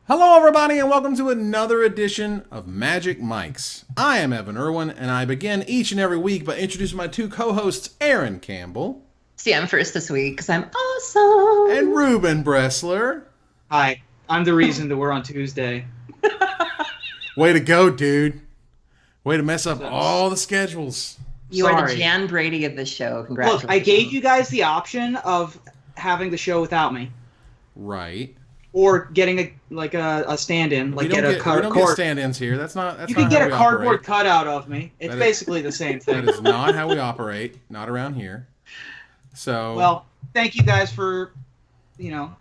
Hello, everybody, and welcome to another edition of Magic Mics. I am Evan Irwin, and I begin each and every week by introducing my two co-hosts, Aaron Campbell. See, I'm first this week because I'm awesome. And Ruben Bressler. Hi, I'm the reason that we're on Tuesday. Way to go, dude. Way to mess up all the schedules. You are the Jan Brady of the show. Congratulations. Look, I gave you guys the option of having the show without me. Right. Or getting a stand-in, like we don't get stand-ins here. That's not. You can get a cardboard cutout of me. It's basically the same thing. That is not how we operate. Not around here. So. Well, thank you guys for,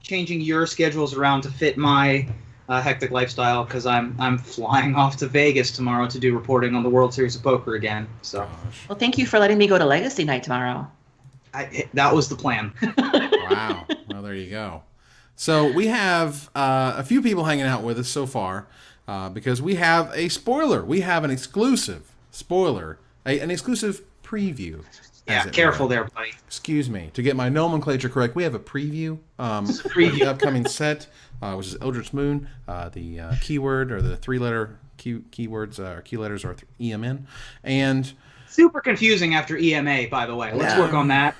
changing your schedules around to fit my hectic lifestyle. Because I'm flying off to Vegas tomorrow to do reporting on the World Series of Poker again. So. Well, thank you for letting me go to Legacy Night tomorrow. That was the plan. Wow. Well, there you go. So we have a few people hanging out with us so far because we have a spoiler. We have an exclusive spoiler, an exclusive preview. Yeah, careful there, buddy. Excuse me. To get my nomenclature correct, we have a preview of the upcoming set, which is Eldritch Moon. The keyword or the three-letter keywords or key letters are EMN. And super confusing after EMA, by the way. Let's work on that.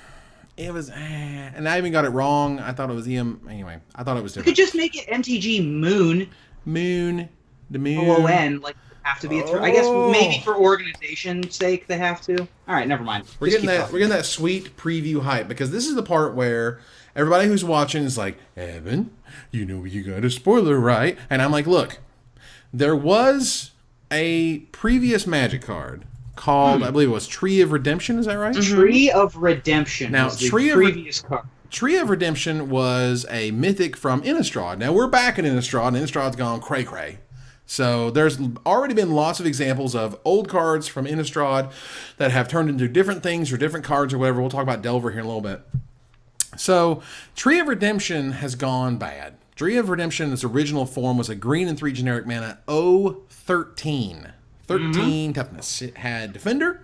It was, and I even got it wrong. I thought it was anyway. I thought it was different. You could just make it MTG Moon. Moon, the moon. OON, have to be a I guess maybe for organization's sake they have to. All right, never mind. We're getting that sweet preview hype because this is the part where everybody who's watching is like, Evan, you got a spoiler, right? And I'm like, look, there was a previous Magic card called, I believe it was Tree of Redemption. Is that right? Mm-hmm. Tree of Redemption. Now, was the previous card. Tree of Redemption was a mythic from Innistrad. Now we're back in Innistrad, and Innistrad's gone cray cray. So there's already been lots of examples of old cards from Innistrad that have turned into different things or different cards or whatever. We'll talk about Delver here in a little bit. So Tree of Redemption has gone bad. Tree of Redemption, its original form, was a green and 3 generic mana 0/13. 13 toughness. It had Defender,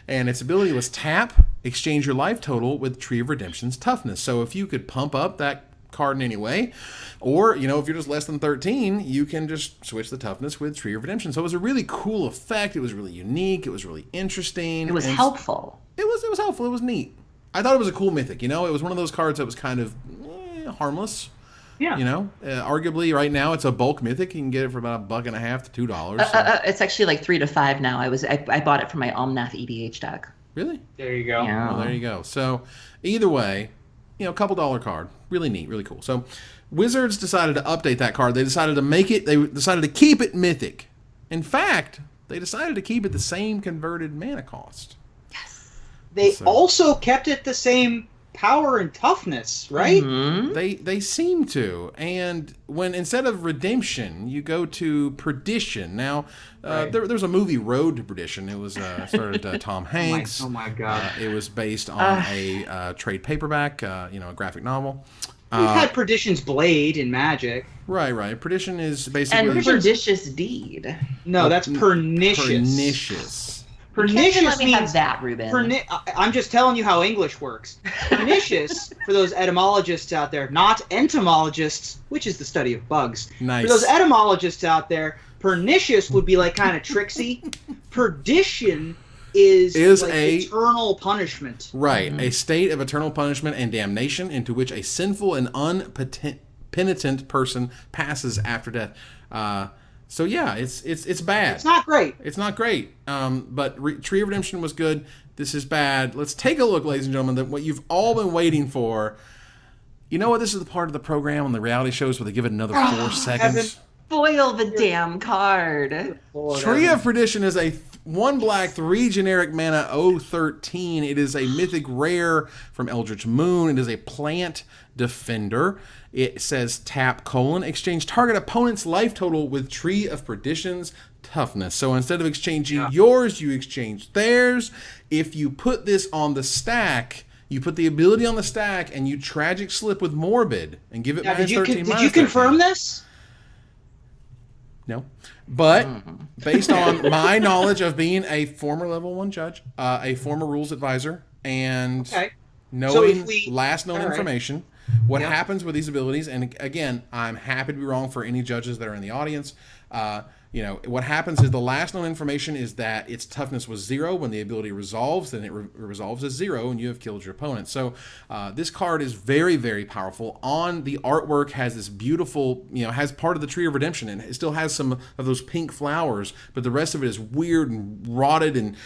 and its ability was tap, exchange your life total with Tree of Redemption's toughness. So if you could pump up that card in any way, or, if you're just less than 13, you can just switch the toughness with Tree of Redemption. So it was a really cool effect. It was really unique. It was really interesting. It was helpful. It was helpful. It was neat. I thought it was a cool mythic. It was one of those cards that was kind of harmless. Yeah. Arguably right now it's a bulk mythic. You can get it for about $1.50 to $2. It's actually like $3 to $5 now. I bought it for my Omnath EDH deck. Really? There you go. Yeah. Well, there you go. So either way, a couple dollar card. Really neat, really cool. So Wizards decided to update that card. They decided to keep it mythic. In fact, they decided to keep it the same converted mana cost. Yes. They also kept it the same power and toughness, right? Mm-hmm. They seem to. And when instead of Redemption, you go to Perdition. Now, there's a movie, Road to Perdition. It was started Tom Hanks. Oh my God! It was based on a trade paperback, a graphic novel. We've had Perdition's Blade in Magic. Right. Perdition is basically... And Pernicious Deed. No, that's Pernicious. Pernicious. Pernicious let me means have that, Ruben. I'm just telling you how English works. Pernicious, for those etymologists out there, not entomologists, which is the study of bugs. Nice. For those etymologists out there, pernicious would be like kind of tricksy. Perdition is like eternal punishment. Right, a state of eternal punishment and damnation into which a sinful and unpenitent person passes after death. So yeah, it's bad. It's not great. It's not great. But Tree of Redemption was good. This is bad. Let's take a look, ladies and gentlemen, at what you've all been waiting for. You know what? This is the part of the program on the reality shows where they give it another 4 seconds. Foil the damn card. Tree of Perdition is a 1 black, 3 generic mana 0/13. It is a mythic rare from Eldritch Moon. It is a plant defender. It says tap : exchange target opponent's life total with Tree of Perdition's toughness. So instead of exchanging yours, you exchange theirs. If you put this on the stack, you put the ability on the stack and you tragic slip with Morbid and give it minus 13. Did you confirm this? No. But based on my knowledge of being a former level 1 judge, a former rules advisor, and knowing last known information, What happens with these abilities, and again, I'm happy to be wrong for any judges that are in the audience. What happens is the last known information is that its toughness was 0. When the ability resolves, then it resolves as 0, and you have killed your opponent. So this card is very, very powerful. On the artwork has this beautiful, has part of the Tree of Redemption, and it still has some of those pink flowers, but the rest of it is weird and rotted and,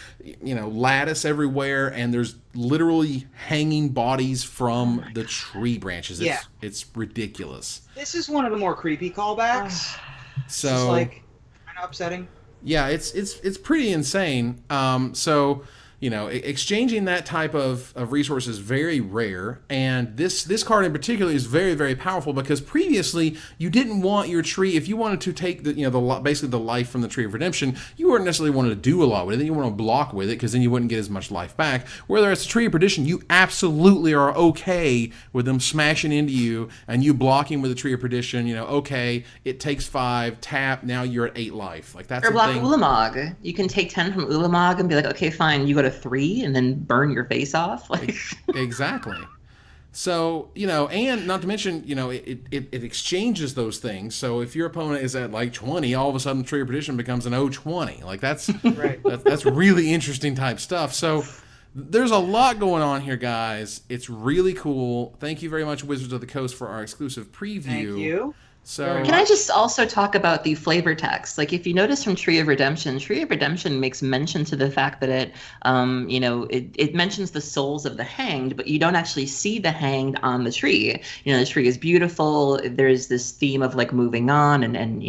lattice everywhere, and there's literally hanging bodies from the tree branches. It's ridiculous. This is one of the more creepy callbacks. So it's like kind of upsetting. Yeah, it's pretty insane. Exchanging that type of resource is very rare, and this card in particular is very, very powerful because previously you didn't want your tree, if you wanted to take basically the life from the Tree of Redemption, you weren't necessarily wanting to do a lot with it. You want to block with it because then you wouldn't get as much life back. Whereas the Tree of Perdition, you absolutely are okay with them smashing into you and you blocking with the Tree of Perdition. Okay, it takes 5, tap, now you're at 8 life. Like that's or block Ulamog. You can take 10 from Ulamog and be like, okay, fine, you go to 3 and then burn your face off. Like exactly. So, and not to mention, it exchanges those things. So if your opponent is at like 20, all of a sudden Tree of Perdition becomes an 0-20. Like that's right. That's really interesting type stuff. So there's a lot going on here, guys. It's really cool. Thank you very much, Wizards of the Coast, for our exclusive preview. Thank you. So can I just also talk about the flavor text? Like, if you notice from Tree of Redemption makes mention to the fact that it mentions the souls of the hanged, but you don't actually see the hanged on the tree. The tree is beautiful. There's this theme of like moving on and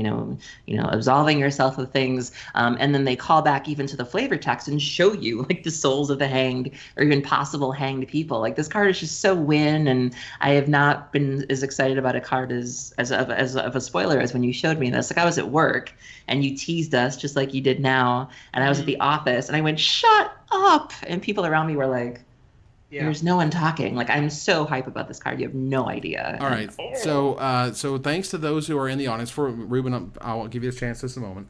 absolving yourself of things. And then they call back even to the flavor text and show you like the souls of the hanged or even possible hanged people. Like, this card is just so win, and I have not been as excited about a card as of a spoiler as when you showed me this. Like, I was at work and you teased us just like you did now, and I was at the office and I went, shut up, and people around me were like, there's no one talking. Like, I'm so hype about this card, you have no idea. All right, so thanks to those who are in the audience. For Ruben, I'll give you a chance just a moment.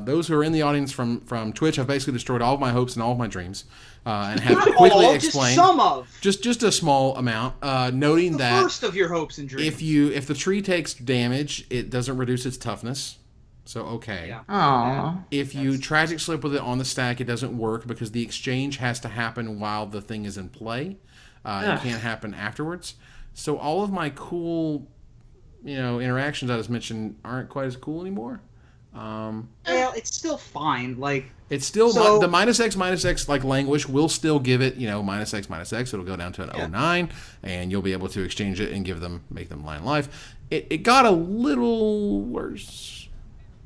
Those who are in the audience from Twitch, I've basically destroyed all of my hopes and all of my dreams, and have quickly explained just a small amount, noting that first of your hopes and dreams. If the tree takes damage, it doesn't reduce its toughness. So okay. Yeah. Aww. If you tragic slip with it on the stack, it doesn't work because the exchange has to happen while the thing is in play. It can't happen afterwards. So all of my cool, interactions I just mentioned aren't quite as cool anymore. Well, it's still fine. Like, it's still the -X like languish will still give it -X. It'll go down to an 09, and you'll be able to exchange it and make them line life. It got a little worse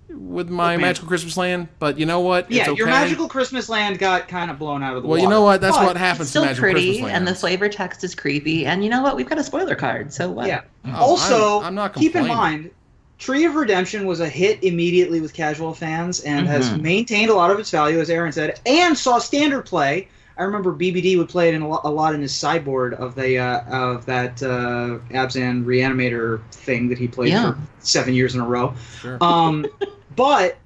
with my Magical Christmas Land, but you know what? It's okay. Your Magical Christmas Land got kind of blown out of the water. Well, you know what? That's what happens to Magical Christmas Land. It's still pretty, and the flavor text is creepy, and you know what? We've got a spoiler card, so what? Yeah. Also, I'm not keep in mind, Tree of Redemption was a hit immediately with casual fans and has maintained a lot of its value, as Aaron said, and saw standard play. I remember BBD would play it a lot in his sideboard of that Abzan Reanimator thing that he played for 7 years in a row. Sure. But,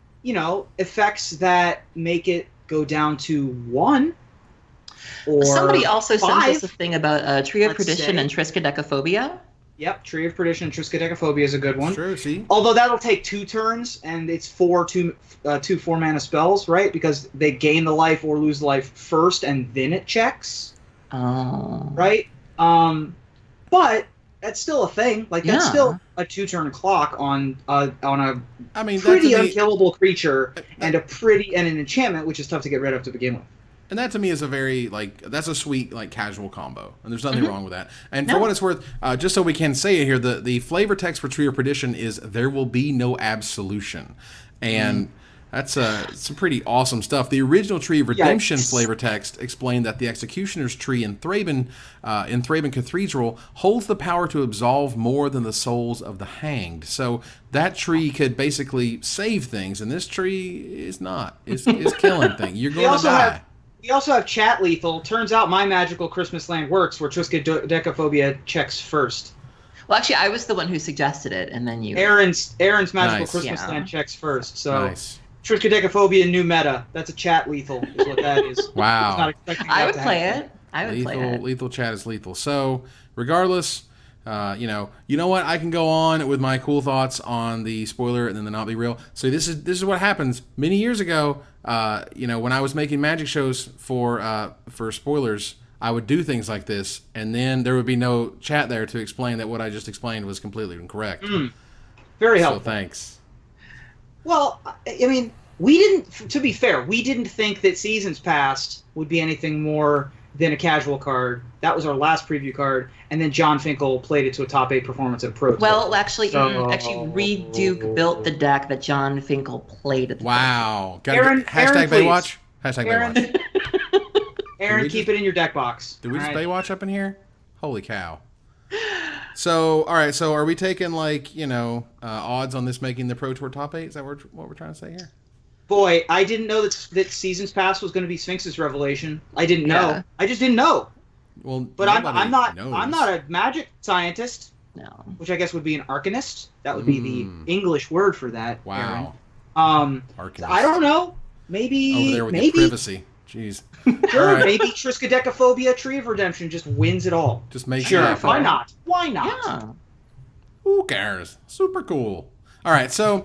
effects that make it go down to 1 or somebody also 5, sent us a thing about Tree of Perdition and Triskaidekaphobia. Yep, Tree of Perdition and Triskaidekaphobia is a good one. Sure, see? Although that'll take 2 turns, and it's 4 4-mana spells, right? Because they gain the life or lose the life first, and then it checks. Oh. Right? But that's still a thing. Like, that's still a 2-turn clock on a pretty unkillable creature and an enchantment, which is tough to get rid of to begin with. And that to me is a very, that's a sweet, casual combo. And there's nothing wrong with that. And for what it's worth, just so we can say it here, the flavor text for Tree of Perdition is, there will be no absolution. And that's some pretty awesome stuff. The original Tree of Redemption flavor text explained that the Executioner's Tree in Thraben Cathedral holds the power to absolve more than the souls of the hanged. So that tree could basically save things, and this tree is not. It's killing things. You're going to die. We also have chat lethal. Turns out my Magical Christmas Land works, where Triskaidekaphobia checks first. Well, actually, I was the one who suggested it, and then you... Aaron's Magical Christmas Land checks first. So Triskaidekaphobia new meta. That's a chat lethal, is what that is. Wow. I would play it. Lethal chat is lethal. So, regardless, You know what? I can go on with my cool thoughts on the spoiler and then the not be real. So this is what happens. Many years ago, when I was making magic shows for spoilers, I would do things like this, and then there would be no chat there to explain that what I just explained was completely incorrect. Very helpful. So thanks. Well, I mean, we didn't. To be fair, we didn't think that Seasons Past would be anything more than a casual card. That was our last preview card, and then John Finkel played it to a top 8 performance at Pro Tour. Well, actually, Reed Duke built the deck that John Finkel played at the Wow. Aaron, hashtag Aaron, Baywatch? Hashtag Aaron, Baywatch. Aaron, keep it in your deck box. Did we just Baywatch up in here? Holy cow. So, all right. So, are we taking odds on this making the Pro Tour top 8? Is that what we're trying to say here? Boy, I didn't know that Seasons Past was going to be Sphinx's revelation. I didn't know. Yeah. I just didn't know. Well, but I'm not knows. a magic scientist. No. Which I guess would be an arcanist. That would be the English word for that. Wow. Aaron. I don't know. Maybe over there with your privacy. Jeez. Sure, right. Maybe Triskaidekaphobia Tree of Redemption just wins it all. Just make sure. Why not? Why not? Yeah. Who cares? Super cool. All right, so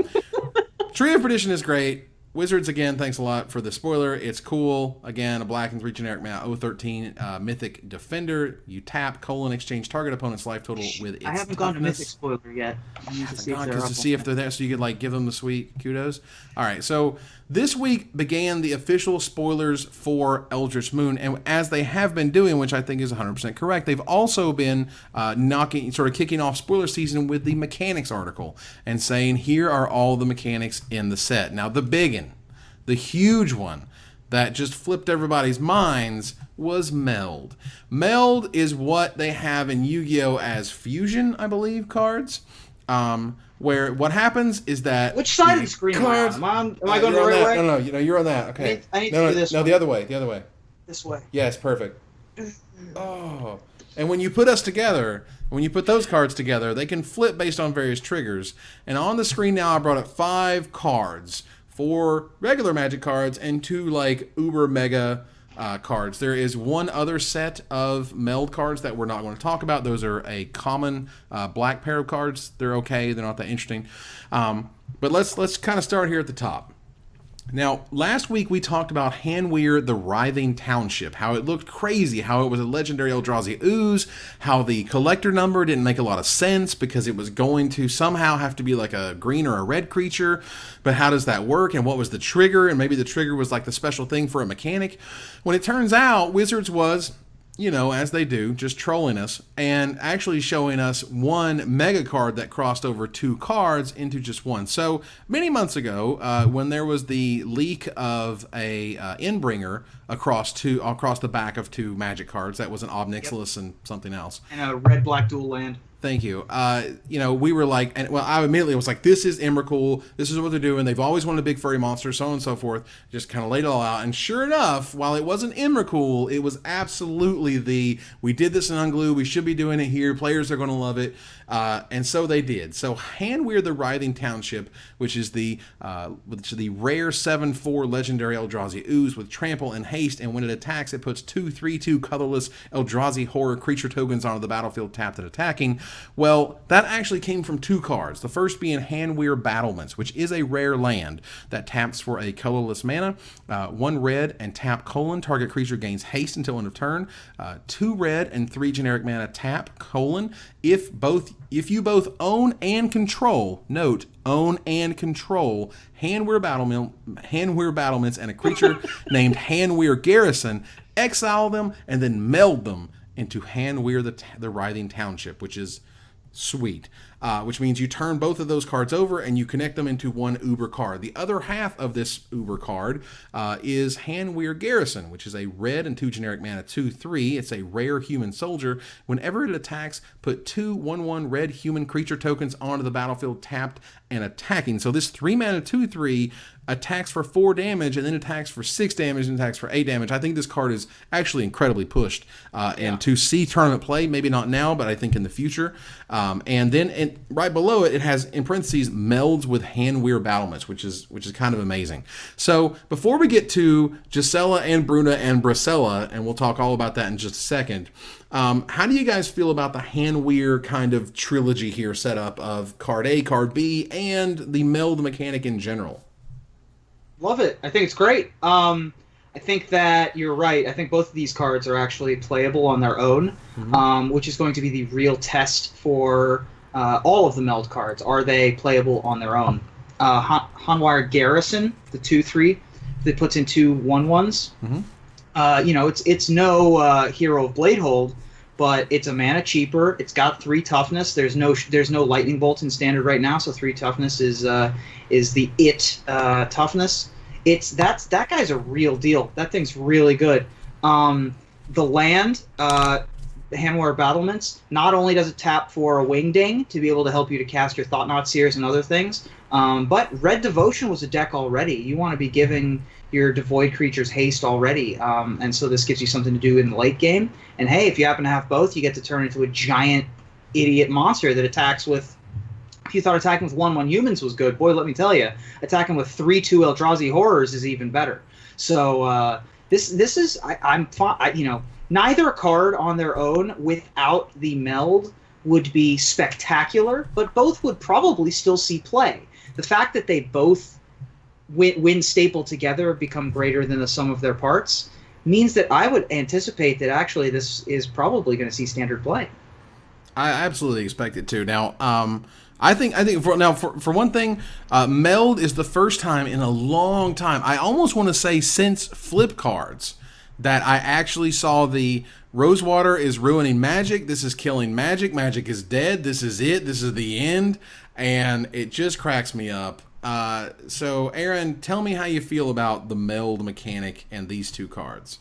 Tree of Perdition is great. Wizards, again, thanks a lot for the spoiler. It's cool. Again, a black and 3 generic mana, 013 Mythic Defender. You tap, exchange target opponent's life total with its I haven't gone to Mythic spoiler yet. I haven't gone to see if they're there, so you could give them the sweet kudos. All right, so this week began the official spoilers for Eldritch Moon, and as they have been doing, which I think is 100% correct, they've also been kicking off spoiler season with the mechanics article and saying, here are all the mechanics in the set. Now, the biggin, the huge one that just flipped everybody's minds was Meld. Meld is what they have in Yu-Gi-Oh! As fusion, I believe, cards. Where what happens is that... Which side of the screen cards, am I going the right way? No, you're on that. Okay. I need to do this No, one. the other way. This way. Yes, perfect. Oh. And when you put those cards together, they can flip based on various triggers. And on the screen now, I brought up 5 cards. 4 regular Magic cards and 2 uber mega cards. There is one other set of Meld cards that we're not going to talk about. Those are a common black pair of cards. They're okay. They're not that interesting. But let's kind of start here at the top. Now, last week we talked about Hanweir, the Writhing Township, how it looked crazy, how it was a legendary Eldrazi ooze, how the collector number didn't make a lot of sense because it was going to somehow have to be like a green or a red creature, but how does that work, and what was the trigger, and maybe the trigger was like the special thing for a mechanic. When it turns out, Wizards was, as they do, just trolling us and actually showing us one mega card that crossed over 2 cards into just one. So many months ago, when there was the leak of a Endbringer across the back of 2 Magic cards, that was an Obnixilis and something else. And a red-black dual land. Thank you. We were like, I immediately was like, this is Emrakul. This is what they're doing. They've always wanted a big furry monster, so on and so forth. Just kind of laid it all out. And sure enough, while it wasn't Emrakul, it was absolutely we did this in Unglue. We should be doing it here. Players are going to love it. And so they did. So Hanweir, the Writhing Township, which is the rare 7/4 legendary Eldrazi ooze with trample and haste, and when it attacks, it puts 2 3/2 colorless Eldrazi horror creature tokens onto the battlefield tapped and attacking. Well, that actually came from 2 cards. The first being Hanweir Battlements, which is a rare land that taps for a colorless mana, 1 red and tap : target creature gains haste until end of turn, 2 red and 3 generic mana tap : if you both own and control, note, own and control Hanweir Battlements and a creature named Hanweir Garrison, exile them and then meld them into Hanweir the Writhing Township, which is sweet. Which means you turn both of those cards over and you connect them into one Uber card. The other half of this Uber card is Hanweir Garrison, which is a red and 2 generic mana 2/3. It's a rare human soldier. Whenever it attacks, put 2 1/1 red human creature tokens onto the battlefield tapped and attacking. So this 3 mana 2/3 attacks for 4 damage and then attacks for 6 damage and attacks for 8 damage. I think this card is actually incredibly pushed and to see tournament play, maybe not now, but I think in the future. And then right below it, it has in parentheses melds with Hanweir Battlements, which is kind of amazing. So before we get to Gisela and Bruna and Brisela, and we'll talk all about that in just a second, how do you guys feel about the Hanweir kind of trilogy here set up of card A, card B, and the meld mechanic in general? Love it. I think it's great. I think that you're right. I think both of these cards are actually playable on their own, which is going to be the real test for all of the meld cards. Are they playable on their own? Hanweir Garrison, the 2/3, that puts in 2 1/1s. It's no Hero of Bladehold, but it's a mana cheaper. It's got 3 toughness. There's no lightning bolt in standard right now, so 3 toughness is the toughness. That guy's a real deal. That thing's really good. The land, Hanweir Battlements, not only does it tap for a Wingding to be able to help you to cast your Thought-Knot Seers and other things, but Red Devotion was a deck already. You want to be giving your Devoid creatures haste already, and so this gives you something to do in the late game. And hey, if you happen to have both, you get to turn into a giant idiot monster that attacks with... If you thought attacking with 1/1 humans was good, boy, let me tell you, attacking with 3/2 Eldrazi horrors is even better. So this is neither card on their own without the meld would be spectacular, but both would probably still see play. The fact that they both when stapled together become greater than the sum of their parts means that I would anticipate that actually this is probably going to see standard play. I absolutely expect it to. Now, I think for one thing, Meld is the first time in a long time, I almost want to say since flip cards, that I actually saw the Rosewater is ruining Magic, this is killing Magic, Magic is dead, this is it, this is the end, and it just cracks me up. So, Aaron, tell me how you feel about the Meld mechanic and these 2 cards.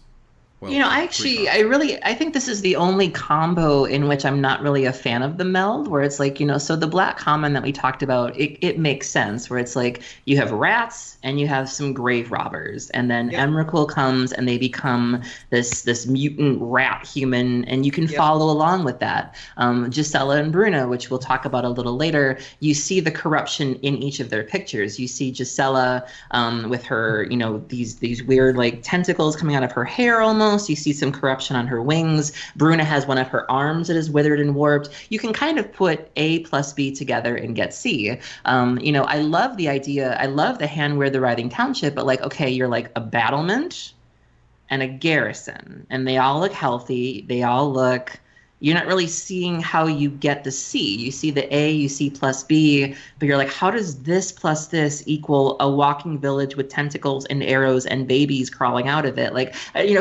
Well, I think this is the only combo in which I'm not really a fan of the meld, where it's like, so the black common that we talked about, it makes sense, where it's like you have rats and you have some grave robbers, and then Emrakul comes and they become this mutant rat human, and you can follow along with that. Gisela and Bruna, which we'll talk about a little later, you see the corruption in each of their pictures. You see Gisela with her, these weird like tentacles coming out of her hair almost. You see some corruption on her wings. Bruna has one of her arms that is withered and warped. You can kind of put A plus B together and get C. I love the idea. I love the Hanweir, the Writhing Township, but okay, you're like a battlement and a garrison, and they all look healthy. They all look... You're not really seeing how you get the C. You see the A, you see plus B, but you're like, how does this plus this equal a walking village with tentacles and arrows and babies crawling out of it?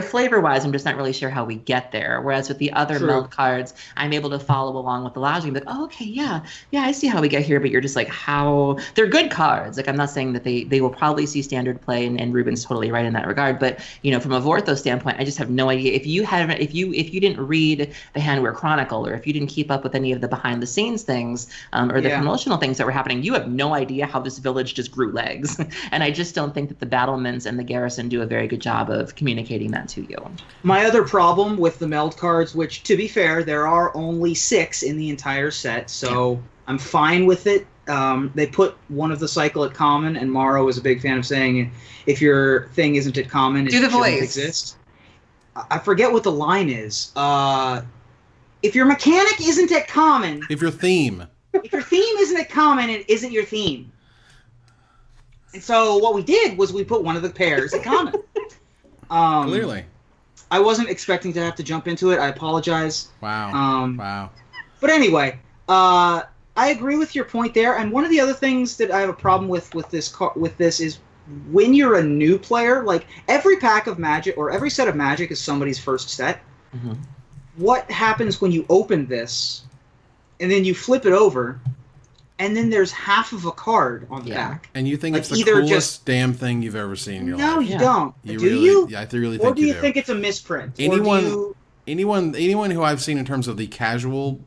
Flavor-wise, I'm just not really sure how we get there. Whereas with the other meld cards, I'm able to follow along with the logic and be like, oh, okay, yeah, I see how we get here, but you're just like, how? They're good cards. I'm not saying that they will probably see standard play, and Ruben's totally right in that regard, but, from a Vorthos standpoint, I just have no idea. If you didn't read the Hanweir Chronicle, or if you didn't keep up with any of the behind the scenes things or the promotional things that were happening, you have no idea how this village just grew legs. And I just don't think that the Battlements and the Garrison do a very good job of communicating that to you. My other problem with the meld cards, which to be fair, there are only 6 in the entire set, so I'm fine with it. They put one of the cycle at common, and Morrow is a big fan of saying if your thing isn't at common, it shouldn't exist. I forget what the line is. If your mechanic isn't at common... If your theme isn't at common, it isn't your theme. And so what we did was we put one of the pairs at common. Clearly. I wasn't expecting to have to jump into it. I apologize. Wow. But anyway, I agree with your point there. And one of the other things that I have a problem with this is when you're a new player, like every pack of Magic or every set of Magic is somebody's first set. Mm-hmm. What happens when you open this and then you flip it over and then there's half of a card on the back? And you think it's the coolest damn thing you've ever seen in your life. No, you don't. Do you? Yeah, I really think you do. Or do you think it's a misprint? Anyone who I've seen in terms of the casual,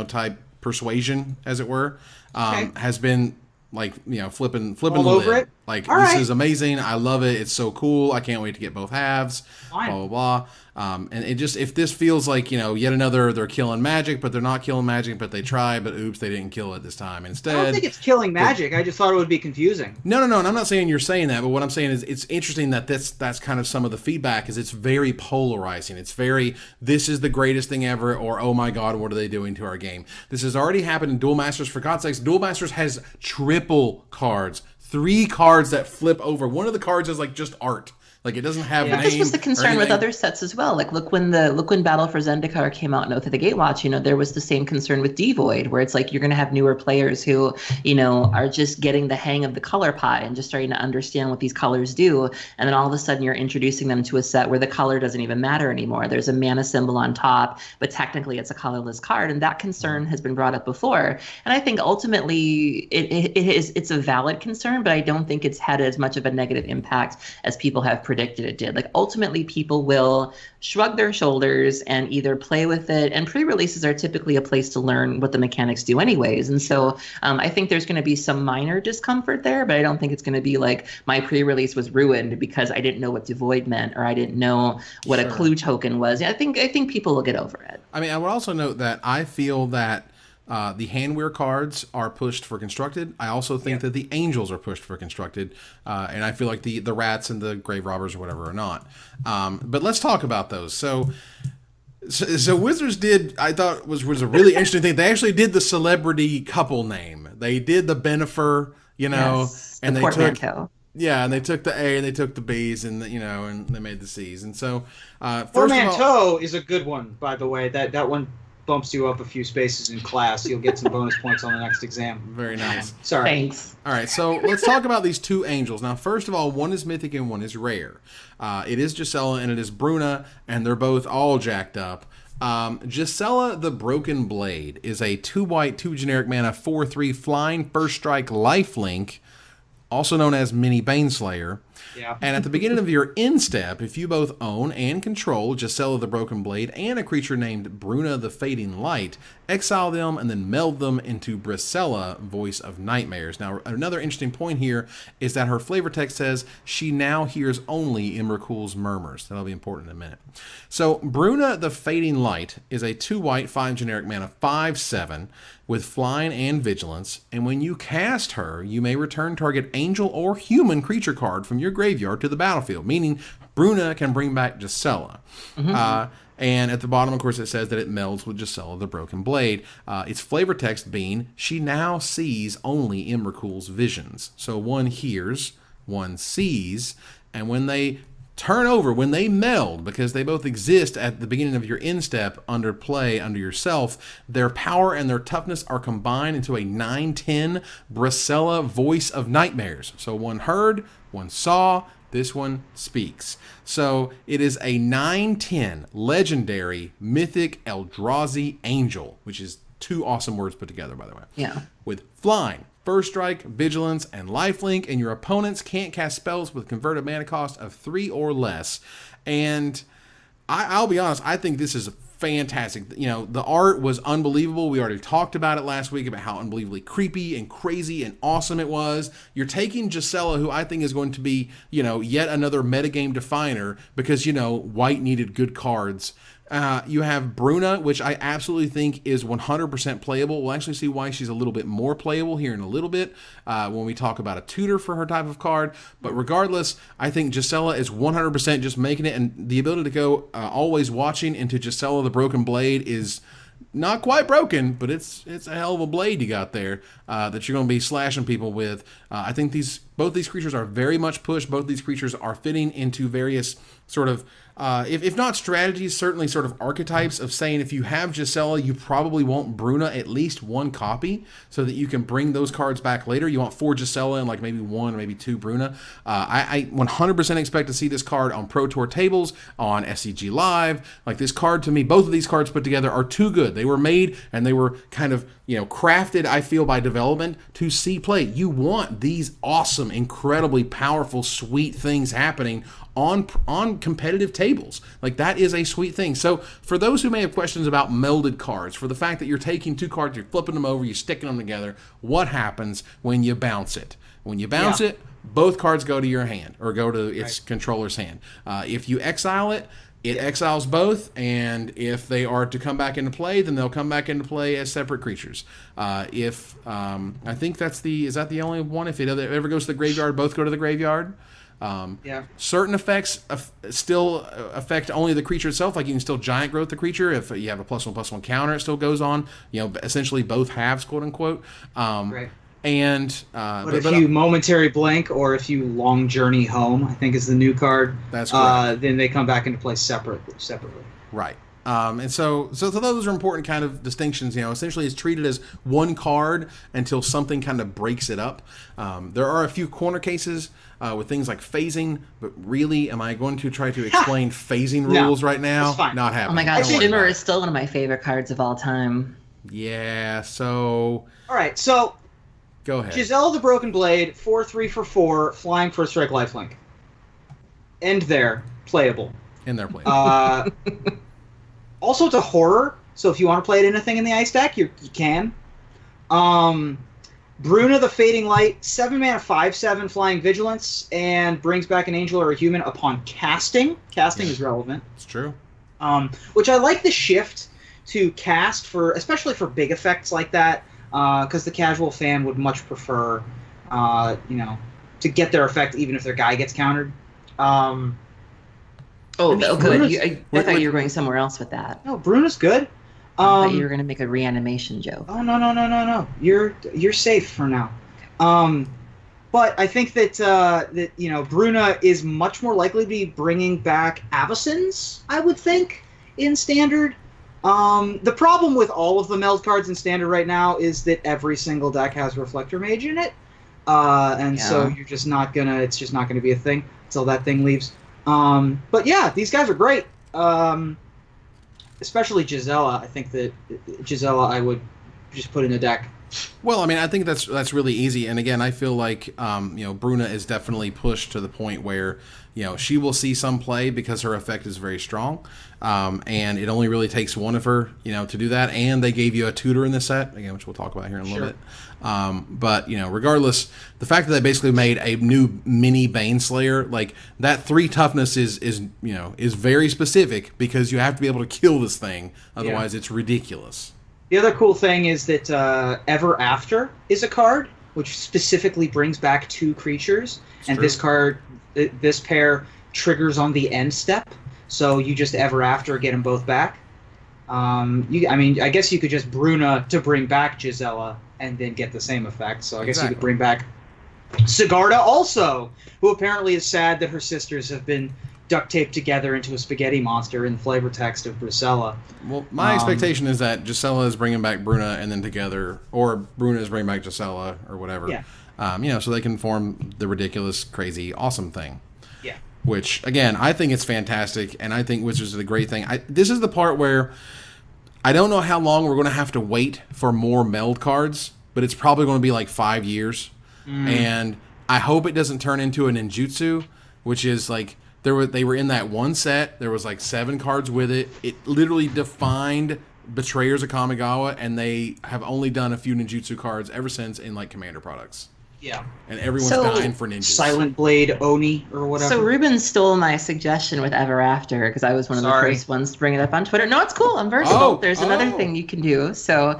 type persuasion, as it were, has been flipping all over it. Like, All this right. is amazing. I love it. It's so cool. I can't wait to get both halves. Fine. Blah, blah, blah. And it just, if this feels like, yet another, they're killing magic, but they're not killing magic, but they try, but oops, they didn't kill it this time. Instead, I don't think it's killing magic. I just thought it would be confusing. No, and I'm not saying you're saying that, but what I'm saying is it's interesting that that's kind of some of the feedback is it's very polarizing. It's very, this is the greatest thing ever, or oh my god, what are they doing to our game? This has already happened in Duel Masters. For God's sakes, Duel Masters has triple cards. 3 cards that flip over. One of the cards is like just art. Like, it doesn't have name. This was the concern with anything. other sets as well. Like, look when Battle for Zendikar came out in Oath of the Gatewatch, there was the same concern with Devoid, where it's like you're going to have newer players who, are just getting the hang of the color pie and just starting to understand what these colors do. And then all of a sudden you're introducing them to a set where the color doesn't even matter anymore. There's a mana symbol on top, but technically it's a colorless card. And that concern has been brought up before. And I think ultimately it's a valid concern, but I don't think it's had as much of a negative impact as people have predicted it did. Like, ultimately people will shrug their shoulders and either play with it, and pre-releases are typically a place to learn what the mechanics do anyways. And so I think there's going to be some minor discomfort there, but I don't think it's going to be like my pre-release was ruined because I didn't know what devoid meant, or I didn't know what a clue token was. I think people will get over it. I mean, I would also note that I feel that the Hanweir cards are pushed for constructed. I also think that the angels are pushed for constructed, and I feel like the rats and the grave robbers or whatever are not. But let's talk about those. So Wizards did, I thought was a really interesting thing. They actually did the celebrity couple name. They did the Benifer, Yes, and the they took portmanteau. Yeah, and they took the A and they took the B's and and they made the C's. And so first of all, Portmanteau is a good one, by the way. That one bumps you up a few spaces in class. You'll get some bonus points on the next exam. Very nice. Sorry. Thanks. All right, so let's talk about these 2 angels. Now, first of all, one is mythic and one is rare. It is Gisela and it is Bruna, and they're both all jacked up. Gisela the Broken Blade is a 2 white, 2 generic mana, 4/3 flying first strike lifelink, also known as Mini Baneslayer. Yeah. And at the beginning of your end step, if you both own and control Gisela the Broken Blade and a creature named Bruna the Fading Light, exile them and then meld them into Brisela, Voice of Nightmares. Now, another interesting point here is that her flavor text says she now hears only Emrakul's murmurs. That'll be important in a minute. So, Bruna the Fading Light is a 2 white, 5 generic mana, 5/7 with flying and vigilance, and when you cast her, you may return target angel or human creature card from your graveyard to the battlefield, meaning Bruna can bring back Gisela. And at the bottom, of course, it says that it melds with Gisela the Broken Blade. Its flavor text being, she now sees only Emrakul's visions. So one hears, one sees, and when they turn over, when they meld, because they both exist at the beginning of your end step under play, under yourself, their power and their toughness are combined into a 9/10 Brisela, Voice of Nightmares. So one heard, one saw, this one speaks. So it is a 9/10 legendary mythic Eldrazi angel, which is 2 awesome words put together, by the way. Yeah. With flying, first strike, vigilance, and lifelink, and your opponents can't cast spells with converted mana cost of 3 or less. And I'll be honest, I think this is fantastic. The art was unbelievable. We already talked about it last week about how unbelievably creepy and crazy and awesome it was. You're taking Gisela, who I think is going to be, yet another metagame definer because, white needed good cards. You have Bruna, which I absolutely think is 100% playable. We'll actually see why she's a little bit more playable here in a little bit when we talk about a tutor for her type of card. But regardless, I think Gisela is 100% just making it. And the ability to go always watching into Gisela the Broken Blade is not quite broken, but it's a hell of a blade you got there that you're going to be slashing people with. I think both these creatures are very much pushed. Both these creatures are fitting into various sort of if not strategies, certainly sort of archetypes of saying if you have Gisela, you probably want Bruna at least 1 copy so that you can bring those cards back later. You want 4 Gisela and like maybe 1 or maybe 2 Bruna. I 100% expect to see this card on Pro Tour tables, on SCG Live. Like this card to me, both of these cards put together are too good. They were made and they were kind of, crafted, I feel, by development to see play. You want these awesome, incredibly powerful, sweet things happening on competitive tables. Like that is a sweet thing. So for those who may have questions about melded cards, for the fact that you're taking 2 cards, you're flipping them over, you're sticking them together, what happens when you bounce it? When you bounce it, both cards go to your hand or go to its controller's hand. If you exile it, it exiles both, and if they are to come back into play, then they'll come back into play as separate creatures. I think is that the only one? If it ever goes to the graveyard, both go to the graveyard. Certain effects still affect only the creature itself. Like you can still giant growth the creature. If you have a +1/+1 counter, it still goes on. Essentially both halves, quote unquote. And but if you momentary blank or if you long journey home, I think is the new card. That's correct. Then they come back into play separately. Right. And so those are important kind of distinctions. Essentially it's treated as one card until something kind of breaks it up. There are a few corner cases with things like phasing, but really, am I going to try to explain phasing rules right now? Not happening. Oh my god, Shimmer is still one of my favorite cards of all time. Yeah, so... All right, so... Go ahead. Gisela the Broken Blade, 4/3 for 4, flying first strike lifelink. End there. Playable. End there, playable. Also, it's a horror, so if you want to play it in a thing in the ice deck, you can. Bruna the Fading Light, 7 mana, 5/7, flying vigilance, and brings back an angel or a human upon casting. Casting is relevant. It's true. Which I like the shift to cast especially for big effects like that. Because the casual fan would much prefer, to get their effect even if their guy gets countered. Good. I thought you were going somewhere else with that. No, Bruna's good. I thought you were going to make a reanimation joke. Oh, no. You're safe for now. But I think that Bruna is much more likely to be bringing back Avacyn's, I would think, in Standard. The problem with all of the Meld cards in Standard right now is that every single deck has Reflector Mage in it, so it's just not gonna be a thing until that thing leaves. But yeah, these guys are great. Especially Gisela. I think that Gisela I would just put in a deck. Well, I mean, I think that's really easy. And again, I feel like Bruna is definitely pushed to the point where she will see some play because her effect is very strong, and it only really takes one of her to do that. And they gave you a tutor in the set again, which we'll talk about here in a little bit. But regardless, the fact that they basically made a new mini Baneslayer, like that 3 toughness is very specific because you have to be able to kill this thing, otherwise it's ridiculous. The other cool thing is that Ever After is a card which specifically brings back 2 creatures, and this pair triggers on the end step, so you just Ever After get them both back. I guess you could just Bruna to bring back Gisela and then get the same effect. So I guess you could bring back Sigarda also, who apparently is sad that her sisters have been duct taped together into a spaghetti monster in the flavor text of Brisela. Well, my expectation is that Gisela is bringing back Bruna and then together, or Bruna is bringing back Gisela or whatever. Yeah. So they can form the ridiculous, crazy, awesome thing. Yeah. Which, again, I think it's fantastic, and I think Wizards is a great thing. This is the part where I don't know how long we're going to have to wait for more Meld cards, but it's probably going to be like 5 years. And I hope it doesn't turn into a ninjutsu, which is like they were in that one set. There was like 7 cards with it. It literally defined Betrayers of Kamigawa, and they have only done a few ninjutsu cards ever since in like Commander products. Yeah. And everyone's dying for ninjas. Silent Blade Oni or whatever. So Ruben stole my suggestion with Ever After because I was one of the first ones to bring it up on Twitter. No, it's cool. I'm versatile. There's another thing you can do. So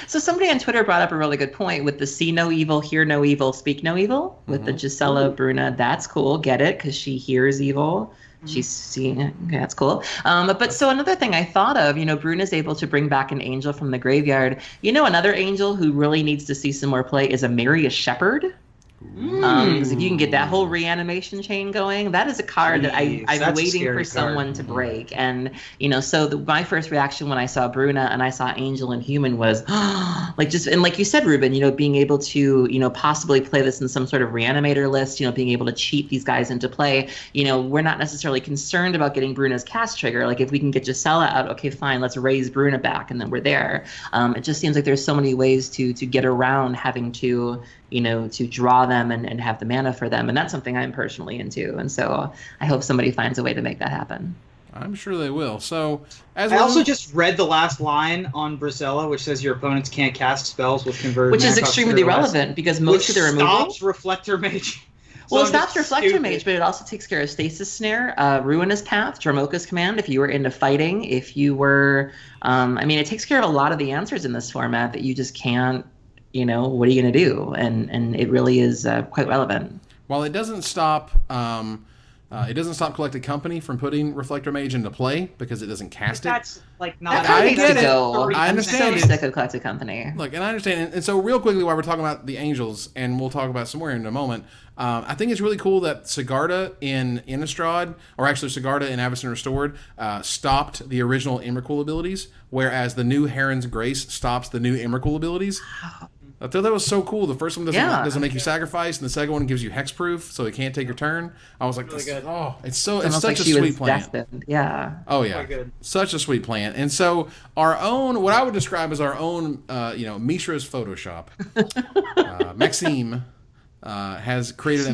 somebody on Twitter brought up a really good point with the see no evil, hear no evil, speak no evil with the Gisela Bruna. That's cool. Get it? Because she hears evil. She's seeing it. Okay, that's cool. But so another thing I thought of, Bruna's able to bring back an angel from the graveyard. Another angel who really needs to see some more play is a Marius Shepherd. Because if you can get that whole reanimation chain going, that is a card that I'm waiting for someone to break. And, so my first reaction when I saw Bruna and I saw Angel and Human was, and like you said, Ruben, being able to, possibly play this in some sort of reanimator list, being able to cheat these guys into play. We're not necessarily concerned about getting Bruna's cast trigger. Like if we can get Gisela out, okay, fine, let's raise Bruna back and then we're there. It just seems like there's so many ways to get around having to, to draw them and have the mana for them. And that's something I'm personally into. And so I hope somebody finds a way to make that happen. I'm sure they will. So, I also just read the last line on Brisela, which says your opponents can't cast spells with converted which is mana cost extremely 0 less, relevant because most of the removal stops Reflector Mage. Well, it I'm stops just Reflector stupid. Mage, but it also takes care of Stasis Snare, Ruinous Path, Dromoka's Command, if you were into fighting, if you were... it takes care of a lot of the answers in this format that you just can't, what are you going to do? And it really is quite relevant. While it doesn't stop... Collected Company from putting Reflector Mage into play because it doesn't cast it. That's like not. I get it. I I'm understand so it. sick of Collected Company. Look, and I understand. And so real quickly, while we're talking about the Angels, and we'll talk about some more in a moment, I think it's really cool that Sigarda in Innistrad, or actually Sigarda in Avacyn Restored, stopped the original Emrakul abilities, whereas the new Heron's Grace stops the new Emrakul abilities. I thought that was so cool. The first one doesn't make you sacrifice, and the second one gives you hexproof, so it can't take your turn. I was like, Really good. It's such Like a she sweet was plan. destined. Yeah. Oh yeah, Very good. such a sweet plan. And so our own, what I would describe as our own, Mishra's Photoshop, Maxime has created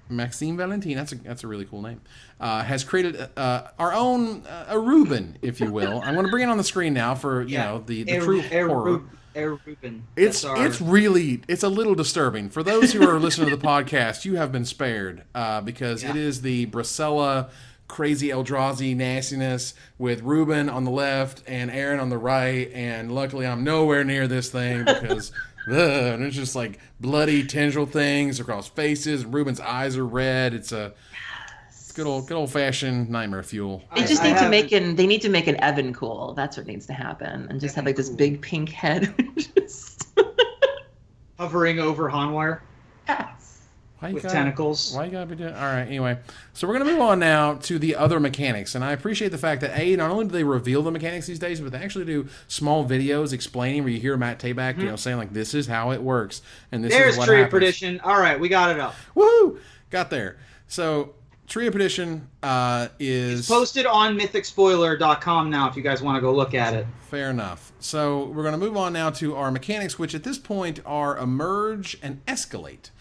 Maxime Valentine. That's a really cool name. Has created our own ERUBEN, if you will. I'm going to bring it on the screen now for the true horror. ERUBEN. It's a little disturbing. For those who are listening to the podcast, you have been spared because it is the Brisela crazy Eldrazi nastiness with Ruben on the left and Aaron on the right, and luckily I'm nowhere near this thing because and it's just like bloody tendril things across faces. Ruben's eyes are red. It's good old fashioned nightmare fuel. They just need to make an Evan cool. That's what needs to happen, and just have like this big pink head, hovering over Hanweir with tentacles. Why you gotta be doing? All right. Anyway, so we're gonna move on now to the other mechanics, and I appreciate the fact that not only do they reveal the mechanics these days, but they actually do small videos explaining where you hear Matt Tabak, saying like, "This is how it works," and There's is what Tree of happens. Perdition. All right, we got it up. Woohoo! Got there. So. Tree of Perdition is... It's posted on mythicspoiler.com now if you guys want to go look at it. Fair enough. So we're going to move on now to our mechanics, which at this point are Emerge and Escalate.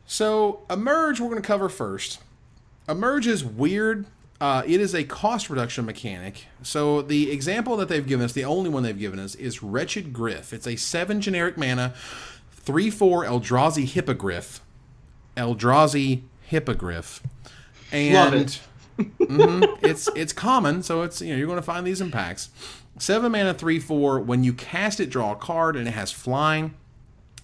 So Emerge we're going to cover first. Emerge is weird. It is a cost reduction mechanic. So the example that they've given us, the only one they've given us, is Wretched Gryff. It's a 7 generic mana, 3/4 Eldrazi Hippogriff. And love it. It's common, so it's you're going to find these in packs. 7 mana, 3/4. When you cast it, draw a card, and it has flying.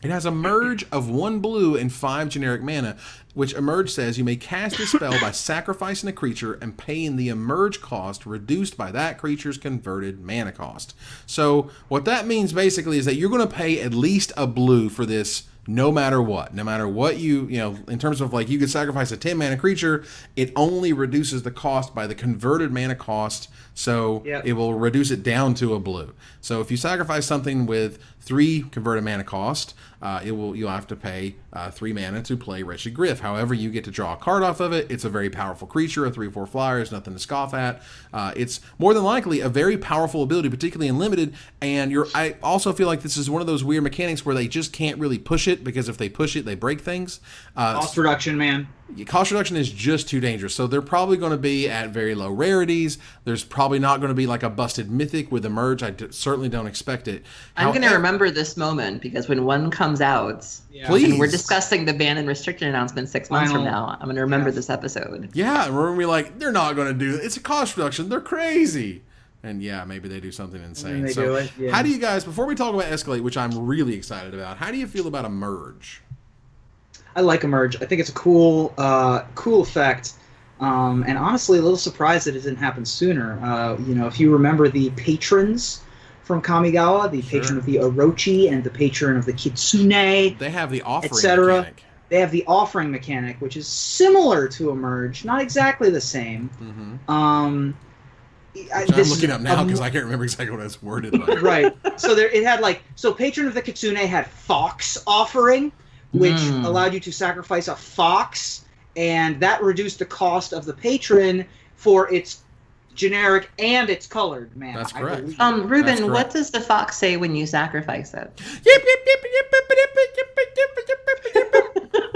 It has a merge of 1 blue and 5 generic mana, which Emerge says you may cast a spell by sacrificing a creature and paying the Emerge cost reduced by that creature's converted mana cost. So what that means basically is that you're going to pay at least a blue for this. No matter what you in terms of like you could sacrifice a 10 mana creature, it only reduces the cost by the converted mana cost, so it will reduce it down to a blue. So if you sacrifice something with 3 converted mana cost, you'll have to pay 3 mana to play Wretched Gryff. However, you get to draw a card off of it. It's a very powerful creature, a 3/4 flyer, is nothing to scoff at. It's more than likely a very powerful ability, particularly in limited. And I also feel like this is one of those weird mechanics where they just can't really push it, because if they push it, they break things. Cost reduction, man. Cost reduction is just too dangerous. So they're probably going to be at very low rarities. There's probably not going to be like a busted mythic with Emerge. I certainly don't expect it. I'm going to remember this moment because when one comes out, please. And we're discussing the ban and restriction announcement 6 months from now. I'm going to remember this episode. Yeah, and we're going to be like, they're not going to do it. It's a cost reduction. They're crazy. And maybe they do something insane. How do you guys, before we talk about Escalate, which I'm really excited about, how do you feel about Emerge? I like Emerge. I think it's a cool effect. And honestly, a little surprised that it didn't happen sooner. If you remember the patrons from Kamigawa, the patron of the Orochi and the patron of the Kitsune, they have the offering mechanic. They have the offering mechanic, which is similar to Emerge, not exactly the same. Mm-hmm. I'm looking up now because I can't remember exactly what it's worded like. Right. So it had patron of the Kitsune had Fox offering, which allowed you to sacrifice a fox, and that reduced the cost of the patron for its generic and its colored mana. That's correct. Ruben, what does the fox say when you sacrifice it?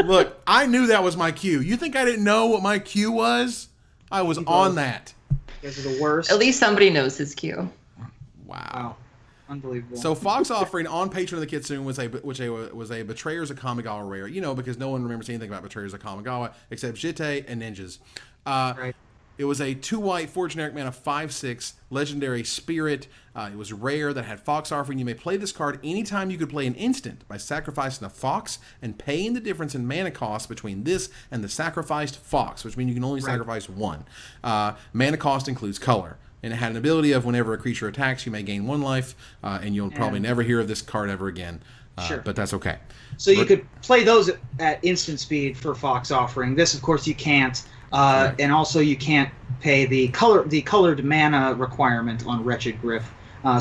Look, I knew that was my cue. You think I didn't know what my cue was? I was on that. guys are the worst. At least somebody knows his cue. Wow. Unbelievable. So Fox Offering on Patron of the Kitsune was a Betrayers of Kamigawa rare. Because no one remembers anything about Betrayers of Kamigawa except Jitte and ninjas. Right. It was a 2-white, 4 generic mana, 5/6 legendary spirit. It was rare that had Fox Offering. You may play this card anytime you could play an instant by sacrificing a fox and paying the difference in mana cost between this and the sacrificed fox, which means you can only sacrifice one. Mana cost includes color. And it had an ability of whenever a creature attacks, you may gain 1 life, and you'll probably never hear of this card ever again. Sure. But that's okay. So you could play those at instant speed for Fox Offering. This, of course, you can't. And also you can't pay the colored mana requirement on Wretched Gryff.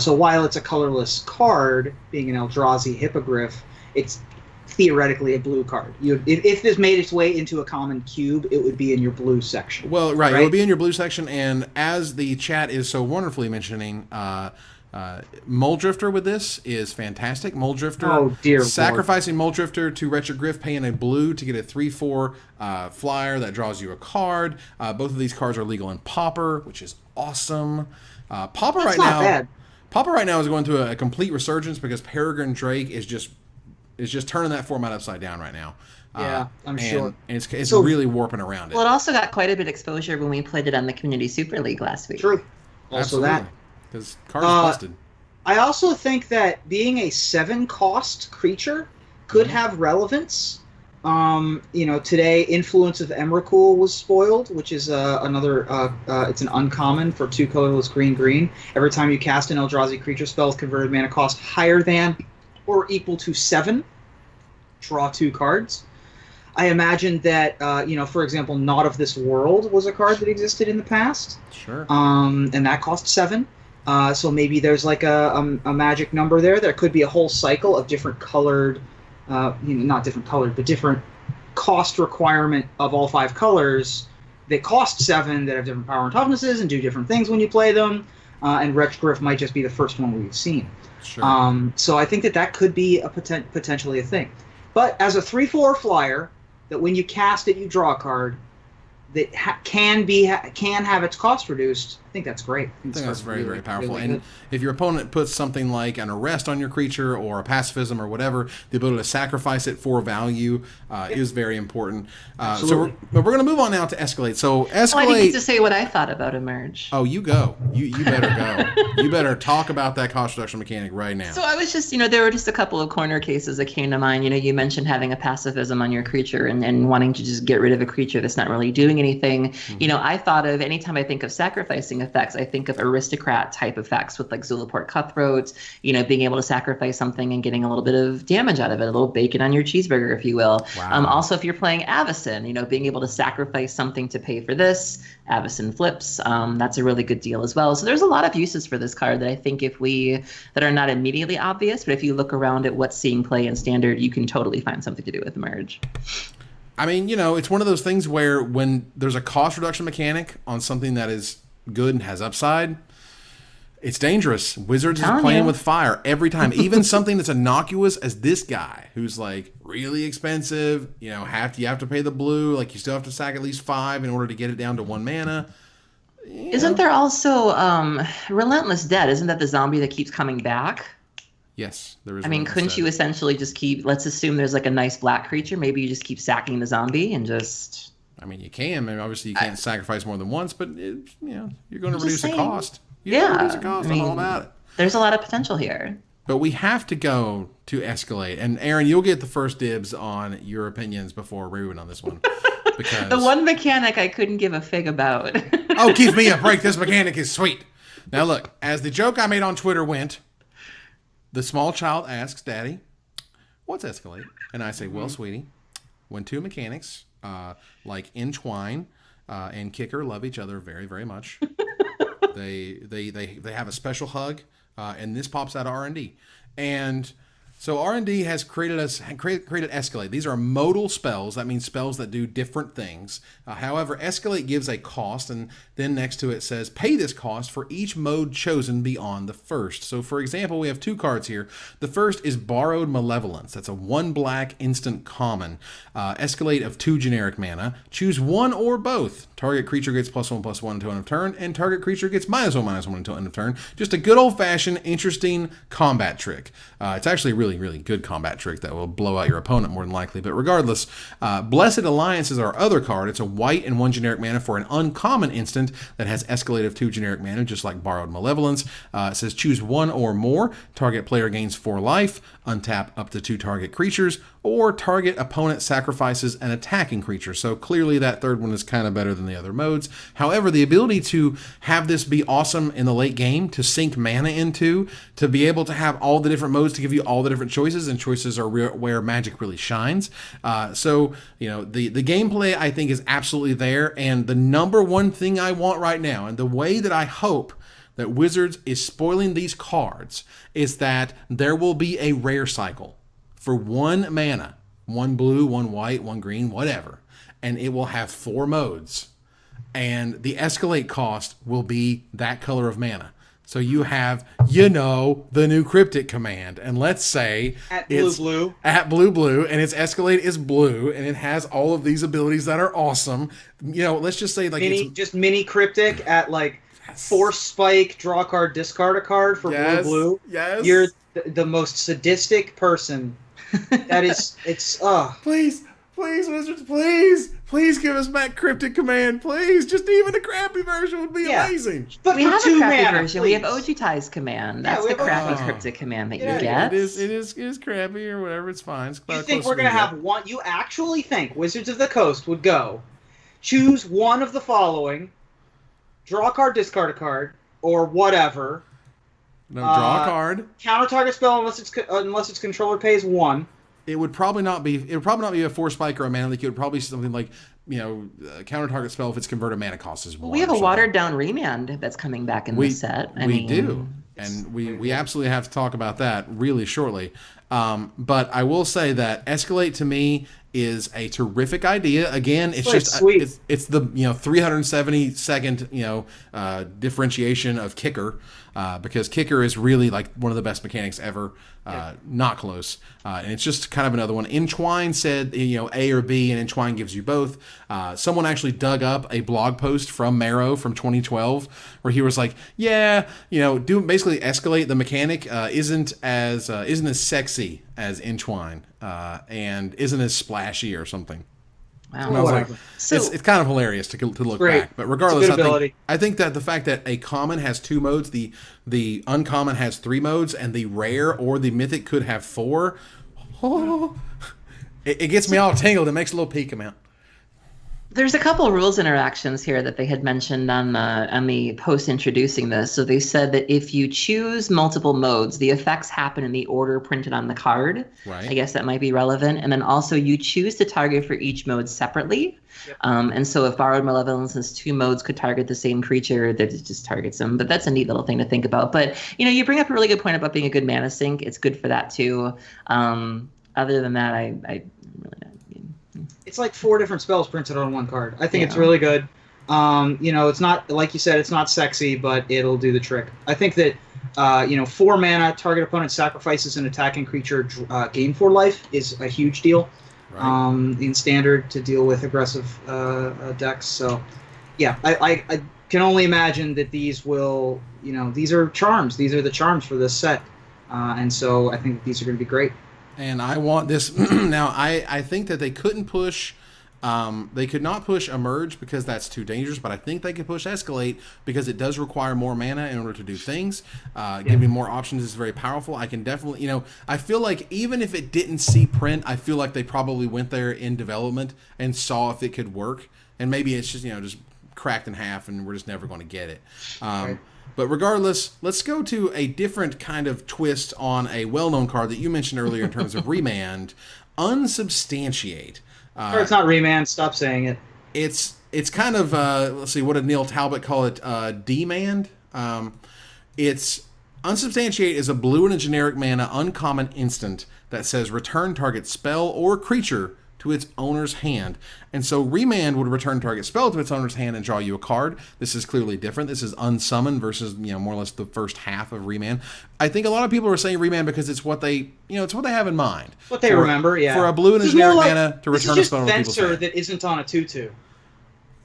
So while it's a colorless card, being an Eldrazi Hippogriff, it's theoretically a blue card. If this made its way into a common cube, it would be in your blue section. Well, right? It would be in your blue section, and as the chat is so wonderfully mentioning, Muldrifter with this is fantastic. Muldrifter, sacrificing Muldrifter to Wretched Gryff, paying a blue to get a 3/4 flyer that draws you a card. Both of these cards are legal in Pauper, which is awesome. Pauper right now is going through a complete resurgence because Peregrine Drake is just turning that format upside down right now. Yeah, I'm sure. And it's really warping around it. Well, it also got quite a bit of exposure when we played it on the Community Super League last week. True. Also that. Because card is busted. I also think that being a 7-cost creature could have relevance. Today Influence of Emrakul was spoiled, which is another. It's an uncommon for 2 colorless green. Every time you cast an Eldrazi creature spell with converted mana cost higher than or equal to 7, draw 2 cards. I imagine that, for example, Not of This World was a card that existed in the past. Sure. And that cost 7. So maybe there's like a magic number there. There could be a whole cycle of different colored, not different colored, but different cost requirement of all 5 colors that cost 7 that have different power and toughnesses and do different things when you play them. And Wretched Gryff might just be the first one we've seen. Sure. So I think that could be potentially a thing. But as a 3/4 flyer, that when you cast it, you draw a card that can have its cost reduced. I think that's great. I think that's very, very powerful. Really and if your opponent puts something like an arrest on your creature or a pacifism or whatever, the ability to sacrifice it for value is very important. So we're going to move on now to Escalate. So Escalate. I didn't get to say what I thought about Emerge. Oh, you go. You better go. You better talk about that cost reduction mechanic right now. So I was just, there were just a couple of corner cases that came to mind. You mentioned having a pacifism on your creature and wanting to just get rid of a creature that's not really doing anything. Mm-hmm. I thought of, anytime I think of sacrificing effects, I think of aristocrat type effects with like Zulaport Cutthroats, being able to sacrifice something and getting a little bit of damage out of it, a little bacon on your cheeseburger, if you will. Wow. Also, if you're playing Avacyn, being able to sacrifice something to pay for this, Avacyn flips, that's a really good deal as well. So there's a lot of uses for this card that I think that are not immediately obvious, but if you look around at what's seeing play in Standard, you can totally find something to do with Emerge. I mean, it's one of those things where when there's a cost reduction mechanic on something that is good and has upside, it's dangerous. Wizards is playing with fire every time. Even something that's innocuous as this guy, who's like really expensive, you have to pay the blue, like you still have to sack at least 5 in order to get it down to 1 mana. Isn't there also Relentless Dead? Isn't that the zombie that keeps coming back? Yes, there is. I mean, couldn't you essentially just keep, let's assume there's like a nice black creature, maybe you just keep sacking the zombie and just... I mean, you can. I mean, obviously, you can't sacrifice more than once, but you're going to reduce the cost. Reduce the cost. I'm all about it. There's a lot of potential here. But we have to go to Escalate, and Aaron, you'll get the first dibs on your opinions before Ruben on this one. Because the one mechanic I couldn't give a fig about. Oh, give me a break! This mechanic is sweet. Now look, as the joke I made on Twitter went, the small child asks, "Daddy, what's Escalate?" And I say, "Well, sweetie, when 2 mechanics like entwine and kicker love each other very, very much. They have a special hug, and this pops out of R&D. And So R&D has created Escalate. These are modal spells. That means spells that do different things. However, Escalate gives a cost, and then next to it says, pay this cost for each mode chosen beyond the first. So for example, we have 2 cards here. The first is Borrowed Malevolence. That's a 1 black instant common. Escalate of 2 generic mana. Choose one or both. Target creature gets +1/+1 until end of turn, and target creature gets -1/-1 until end of turn. Just a good old-fashioned, interesting combat trick. It's actually a really good combat trick that will blow out your opponent more than likely. But regardless, Blessed Alliance is our other card. It's a white and 1 generic mana for an uncommon instant that has Escalate of 2 generic mana, just like Borrowed Malevolence. It says choose one or more. Target player gains 4 life. Untap up to 2 target creatures, or target opponent sacrifices an attacking creature. So clearly that third one is kind of better than the other modes. However, the ability to have this be awesome in the late game, to sink mana into, to be able to have all the different modes to give you all the different choices, and choices are where Magic really shines. So, you know, the gameplay I think is absolutely there, and the number one thing I want right now, and the way that I hope that Wizards is spoiling these cards, is that there will be a rare cycle for 1 mana, 1 blue, 1 white, 1 green, whatever, and it will have 4 modes, and the Escalate cost will be that color of mana. So you have, you know, the new Cryptic command, and let's say at it's blue, at blue, and its Escalate is blue, and it has all of these abilities that are awesome. You know, let's just say like just mini Cryptic at like Force Spike, draw a card, discard a card for blue. Yes. You're the most sadistic person. That is, it's Please, Wizards, please give us back Cryptic command, please. Just even a crappy version would be amazing. But we for have a 2 crappy mana, version. please. We have Ojutai's command. That's the crappy Cryptic command that you get. It is crappy or whatever. It's fine. It's You think we're gonna have one? You actually think Wizards of the Coast would go choose one of the following: draw a card, discard a card, or whatever. No, draw a card. Counter target spell unless its controller pays 1. It would probably not be. It would probably not be a Force Spike or a mana leak. It would probably be something like, you know, counter target spell if its converted mana cost is 1. We have a watered down remand that's coming back in the set. We do, and we absolutely have to talk about that really shortly. But I will say that Escalate to me is a terrific idea. Again, it's just sweet. It's the 372nd differentiation of Kicker, because Kicker is really like one of the best mechanics ever. Not close, and it's just kind of another one. Entwine said A or B, and Entwine gives you both. Someone actually dug up a blog post from Marrow from 2012 where he was like, do basically Escalate the mechanic isn't as sexy as Entwine, and isn't as splashy or something. Wow. And I was like, it's kind of hilarious to look back. But regardless, I think that the fact that a common has 2 modes, the uncommon has 3 modes, and the rare or the mythic could have 4. It gets me all tangled. It makes a little pee come out. There's a couple of rules interactions here that they had mentioned on the post introducing this. So they said that if you choose multiple modes, the effects happen in the order printed on the card. Right. I guess that might be relevant. And then also you choose to target for each mode separately. Yep. And so if Borrowed Malevolence's 2 modes could target the same creature, that it just targets them. But that's a neat little thing to think about. But you bring up a really good point about being a good mana sink. It's good for that too. Other than that, I really not. It's like 4 different spells printed on 1 card. I think it's really good. It's not, like you said, it's not sexy, but it'll do the trick. I think that 4 mana, target opponent sacrifices an attacking creature, gain 4 life is a huge deal. Right. In Standard to deal with aggressive decks. So, yeah, I can only imagine that these will, these are charms. These are the charms for this set. And so I think these are going to be great. And I want this now. I think that they couldn't push. They could not push Emerge because that's too dangerous. But I think they could push Escalate because it does require more mana in order to do things. Giving more options is very powerful. I can definitely, I feel like even if it didn't see print, I feel like they probably went there in development and saw if it could work. And maybe it's just just cracked in half, and we're just never going to get it. Right. But regardless, let's go to a different kind of twist on a well-known card that you mentioned earlier in terms of Remand, Unsubstantiate. It's not Remand. Stop saying it. It's kind of, let's see, what did Neil Talbot call it? Demand? It's Unsubstantiate is a blue and a generic mana uncommon instant that says return target spell or creature to its owner's hand. And so Remand would return target spell to its owner's hand and draw you a card. This is clearly different. This is unsummon versus, more or less the first half of Remand. I think a lot of people are saying Remand because it's what they, it's what they have in mind. What they remember, yeah. For a blue and a generic mana to return a spell to people's hand. Venser that isn't on a 2/2.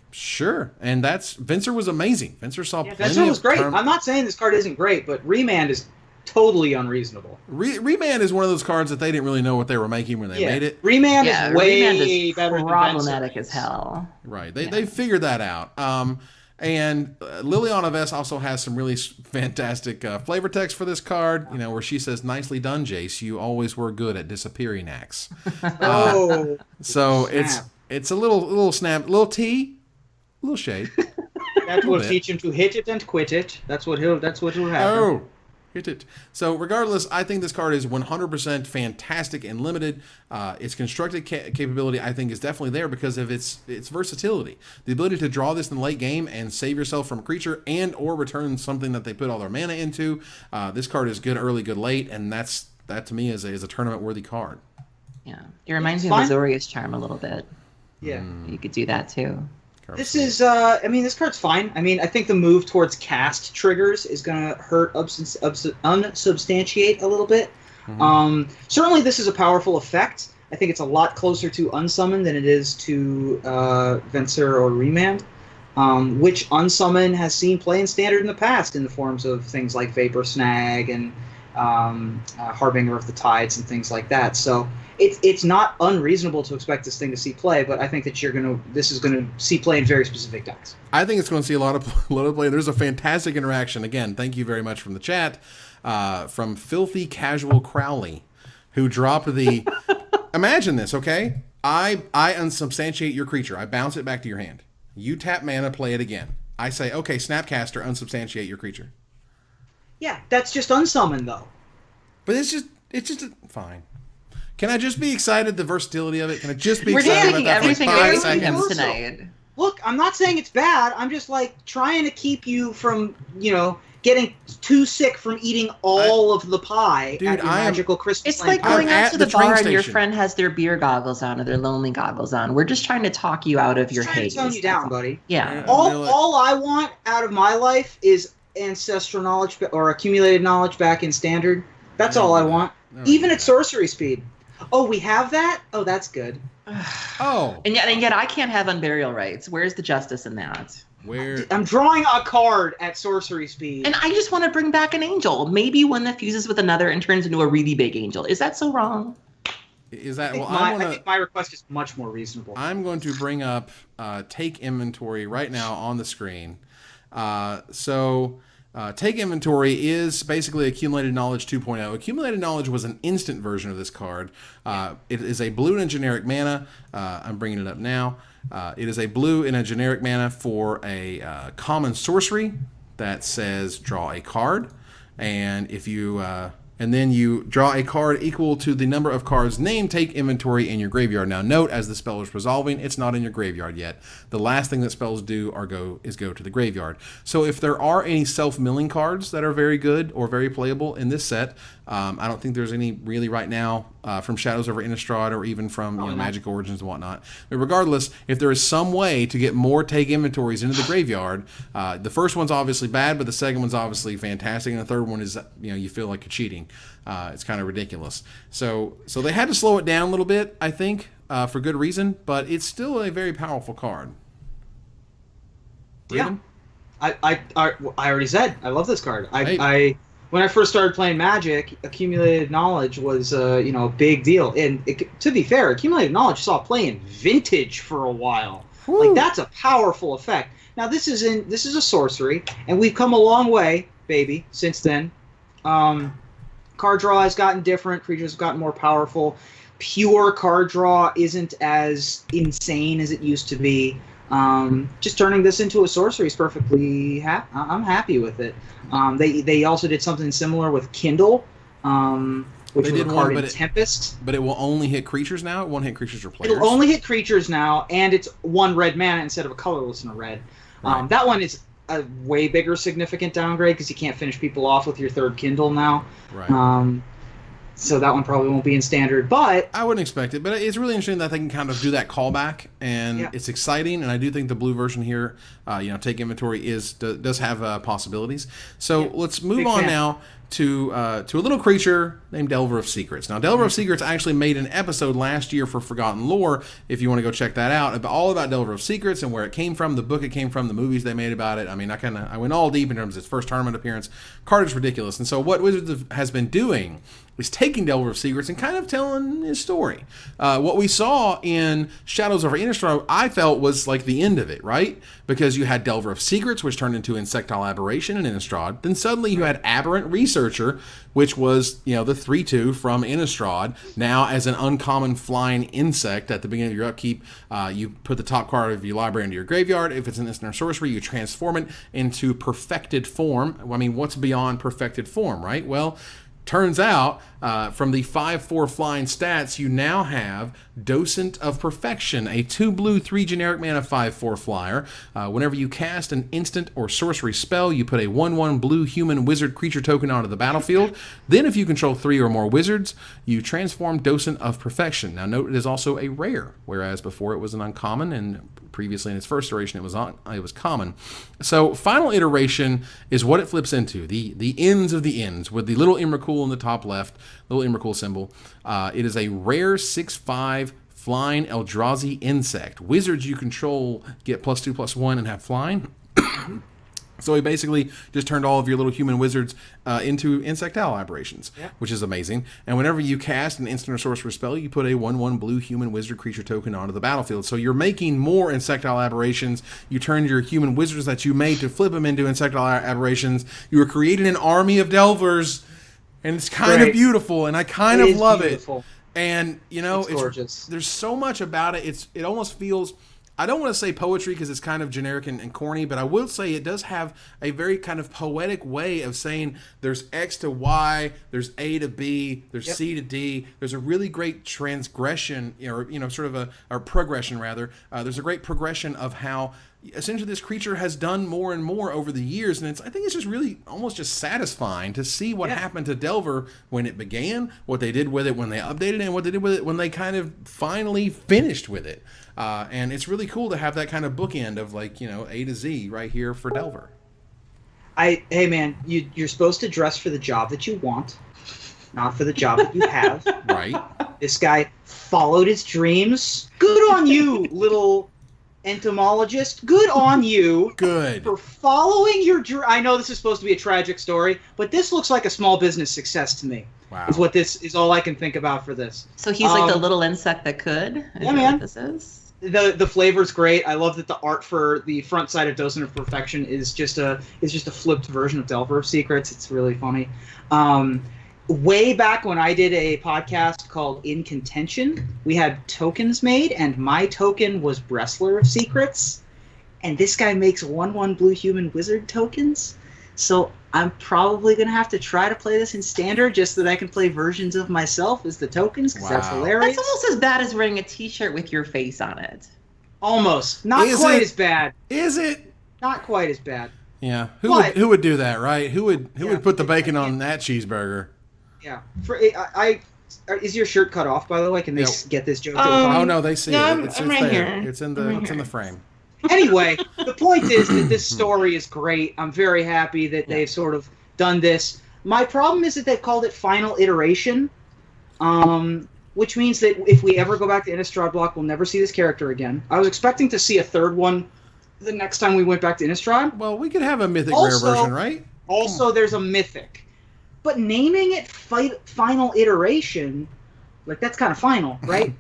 Sure, and Venser was amazing. Venser saw plenty Venser was great. I'm not saying this card isn't great, but Remand is totally unreasonable. Remand is one of those cards that they didn't really know what they were making when they made it. Remand is way better than problematic as hell. Right, they figured that out. And Liliana Vess also has some really fantastic flavor text for this card, where she says, "Nicely done, Jace. You always were good at disappearing acts." So it's a little snap, little tea, a little shade. That will teach him to hit it and quit it. That's what will happen. Oh. Hit it. So regardless, I think this card is 100% fantastic and limited. Its constructed capability, I think, is definitely there because of its versatility. The ability to draw this in the late game and save yourself from a creature and or return something that they put all their mana into. This card is good early, good late, and that to me is a tournament-worthy card. Yeah. It reminds me of Azorius Charm a little bit. Yeah. You could do that too. This is, this card's fine. I think the move towards cast triggers is going to hurt unsubstantiate a little bit. Mm-hmm. Certainly this is a powerful effect. I think it's a lot closer to Unsummon than it is to Venser or Remand, which Unsummon has seen play in Standard in the past in the forms of things like Vapor Snag and Harbinger of the Tides and things like that. So it's not unreasonable to expect this thing to see play, but I think that this is gonna see play in very specific decks. I think it's going to see a lot of play. There's a fantastic interaction. Again, thank you very much from the chat, from Filthy Casual Crowley, who dropped the. Imagine this, okay? I unsubstantiate your creature. I bounce it back to your hand. You tap mana, play it again. I say, okay, Snapcaster, unsubstantiate your creature. Yeah, that's just unsummon though. But it's just fine. Can I just be excited the versility of it? Can I just be excited about that everything for 5 seconds? Tonight. Look, I'm not saying it's bad. I'm just trying to keep you from, getting too sick from eating all of the pie at your magical Christmas. It's like going out to the bar and your friend has their beer goggles on or their lonely goggles on. We're just trying to talk you out of your hate. Tone you down, buddy. Yeah. All I want out of my life is ancestral knowledge or accumulated knowledge back in Standard. That's all I want. Even at sorcery speed. Oh, we have that? Oh, that's good. Oh. And yet I can't have Unburial Rights. Where's the justice in that? I'm drawing a card at sorcery speed. And I just want to bring back an angel. Maybe one that fuses with another and turns into a really big angel. Is that so wrong? Is that I think my request is much more reasonable. I'm going to bring up Take Inventory right now on the screen. Take Inventory is basically Accumulated Knowledge 2.0. Accumulated Knowledge was an instant version of this card. It is a blue and generic mana. I'm bringing it up now. It is a blue and a generic mana for a common sorcery that says draw a card. And if you and then you draw a card equal to the number of cards named Take Inventory in your graveyard. Now note, as the spell is resolving, it's not in your graveyard yet. The last thing that spells do is go to the graveyard. So if there are any self-milling cards that are very good or very playable in this set, I don't think there's any really right now from Shadows over Innistrad or even from Magic Origins and whatnot. But regardless, if there is some way to get more Take Inventories into the graveyard, the first one's obviously bad, but the second one's obviously fantastic, and the third one is you feel like you're cheating. It's kind of ridiculous. So they had to slow it down a little bit, I think, for good reason, but it's still a very powerful card. Ruben? Yeah, I already said I love this card. When I first started playing Magic, Accumulated Knowledge was a big deal. And to be fair, Accumulated Knowledge saw play in Vintage for a while. Woo. That's a powerful effect. Now this is a sorcery, and we've come a long way, baby, since then. Card draw has gotten different. Creatures have gotten more powerful. Pure card draw isn't as insane as it used to be. Just turning this into a sorcery is perfectly I'm happy with it. They also did something similar with Kindle, which was a card in Tempest. But it will only hit creatures now? It won't hit creatures or players? It'll only hit creatures now, and it's one red mana instead of a colorless and a red. Right. That one is a way bigger significant downgrade because you can't finish people off with your third Kindle now. Right. So that one probably won't be in standard, but I wouldn't expect it. But it's really interesting that they can kind of do that callback, and it's exciting. And I do think the blue version here, take inventory does have possibilities. So let's move on now to a little creature named Delver of Secrets. Now, Delver of Secrets actually made an episode last year for Forgotten Lore, if you want to go check that out, all about Delver of Secrets and where it came from, the book it came from, the movies they made about it. I mean, I went all deep in terms of its first tournament appearance. Card is ridiculous. And so what Wizards has been doing is taking Delver of Secrets and kind of telling his story. What we saw in Shadows over Innistrad, I felt was like the end of it, right? Because you had Delver of Secrets, which turned into Insectile Aberration in Innistrad. Then suddenly you had Aberrant Researcher, which was, the 3/2 from Innistrad. Now as an uncommon flying insect at the beginning of your upkeep, you put the top card of your library into your graveyard. If it's an instant or sorcery, you transform it into perfected form. I mean, what's beyond perfected form, right? Well, turns out, from the 5/4 flying stats, you now have Docent of Perfection, a 2 blue, 3 generic mana 5/4 flyer. Whenever you cast an instant or sorcery spell, you put a 1/1 blue human wizard creature token onto the battlefield. Then if you control 3 or more wizards, you transform Docent of Perfection. Now note it is also a rare, whereas before it was an uncommon, and previously in its first iteration it was common. So final iteration is what it flips into, the ends of the ends, with the little Emrakul in the top left, little Emrakul symbol. It is a rare 6/5 flying Eldrazi insect. Wizards you control get +2/+1 and have flying. So he basically just turned all of your little human wizards into insectile aberrations, which is amazing. And whenever you cast an instant or sorcerer spell, you put a 1/1 blue human wizard creature token onto the battlefield. So you're making more insectile aberrations. You turned your human wizards that you made to flip them into insectile aberrations. You were creating an army of delvers, and it's kind of beautiful, and I kind of love it. And, it's gorgeous. There's so much about it. It almost feels... I don't want to say poetry because it's kind of generic and corny, but I will say it does have a very kind of poetic way of saying there's X to Y, there's A to B, there's C to D. There's a really great transgression, or progression rather. There's a great progression of how essentially this creature has done more and more over the years, and I think it's just really almost just satisfying to see what happened to Delver when it began, what they did with it when they updated it, and what they did with it when they kind of finally finished with it. And it's really cool to have that kind of bookend of A to Z right here for Delver. Hey man, you're supposed to dress for the job that you want, not for the job that you have. Right. This guy followed his dreams. Good on you, little entomologist. Good on you. Good. For following your dream. I know this is supposed to be a tragic story, but this looks like a small business success to me. Wow. Is what this is all I can think about for this. So he's like the little insect that could? Yeah, man. What this is? The flavor's great. I love that the art for the front side of Docent of Perfection is just a flipped version of Delver of Secrets. It's really funny. Way back when I did a podcast called In Contention, we had tokens made, and my token was Brisela of Secrets, and this guy makes 1/1 blue human wizard tokens. So I'm probably going to have to try to play this in Standard just so that I can play versions of myself as the tokens, because that's hilarious. That's almost as bad as wearing a t-shirt with your face on it. Almost. Not quite as bad. Is it? Not quite as bad. Yeah. Who would do that, right? Who would put the bacon on that cheeseburger? Yeah. Is your shirt cut off, by the way? Can they get this joke? Oh no, they see it. It's right there. here. It's in the frame. Anyway, the point is that this story is great. I'm very happy that they've sort of done this. My problem is that they've called it Final Iteration, which means that if we ever go back to Innistrad block, we'll never see this character again. I was expecting to see a third one the next time we went back to Innistrad. Well, we could have a mythic rare version, right? Also, there's a mythic. But naming it Final Iteration, that's kind of final, right?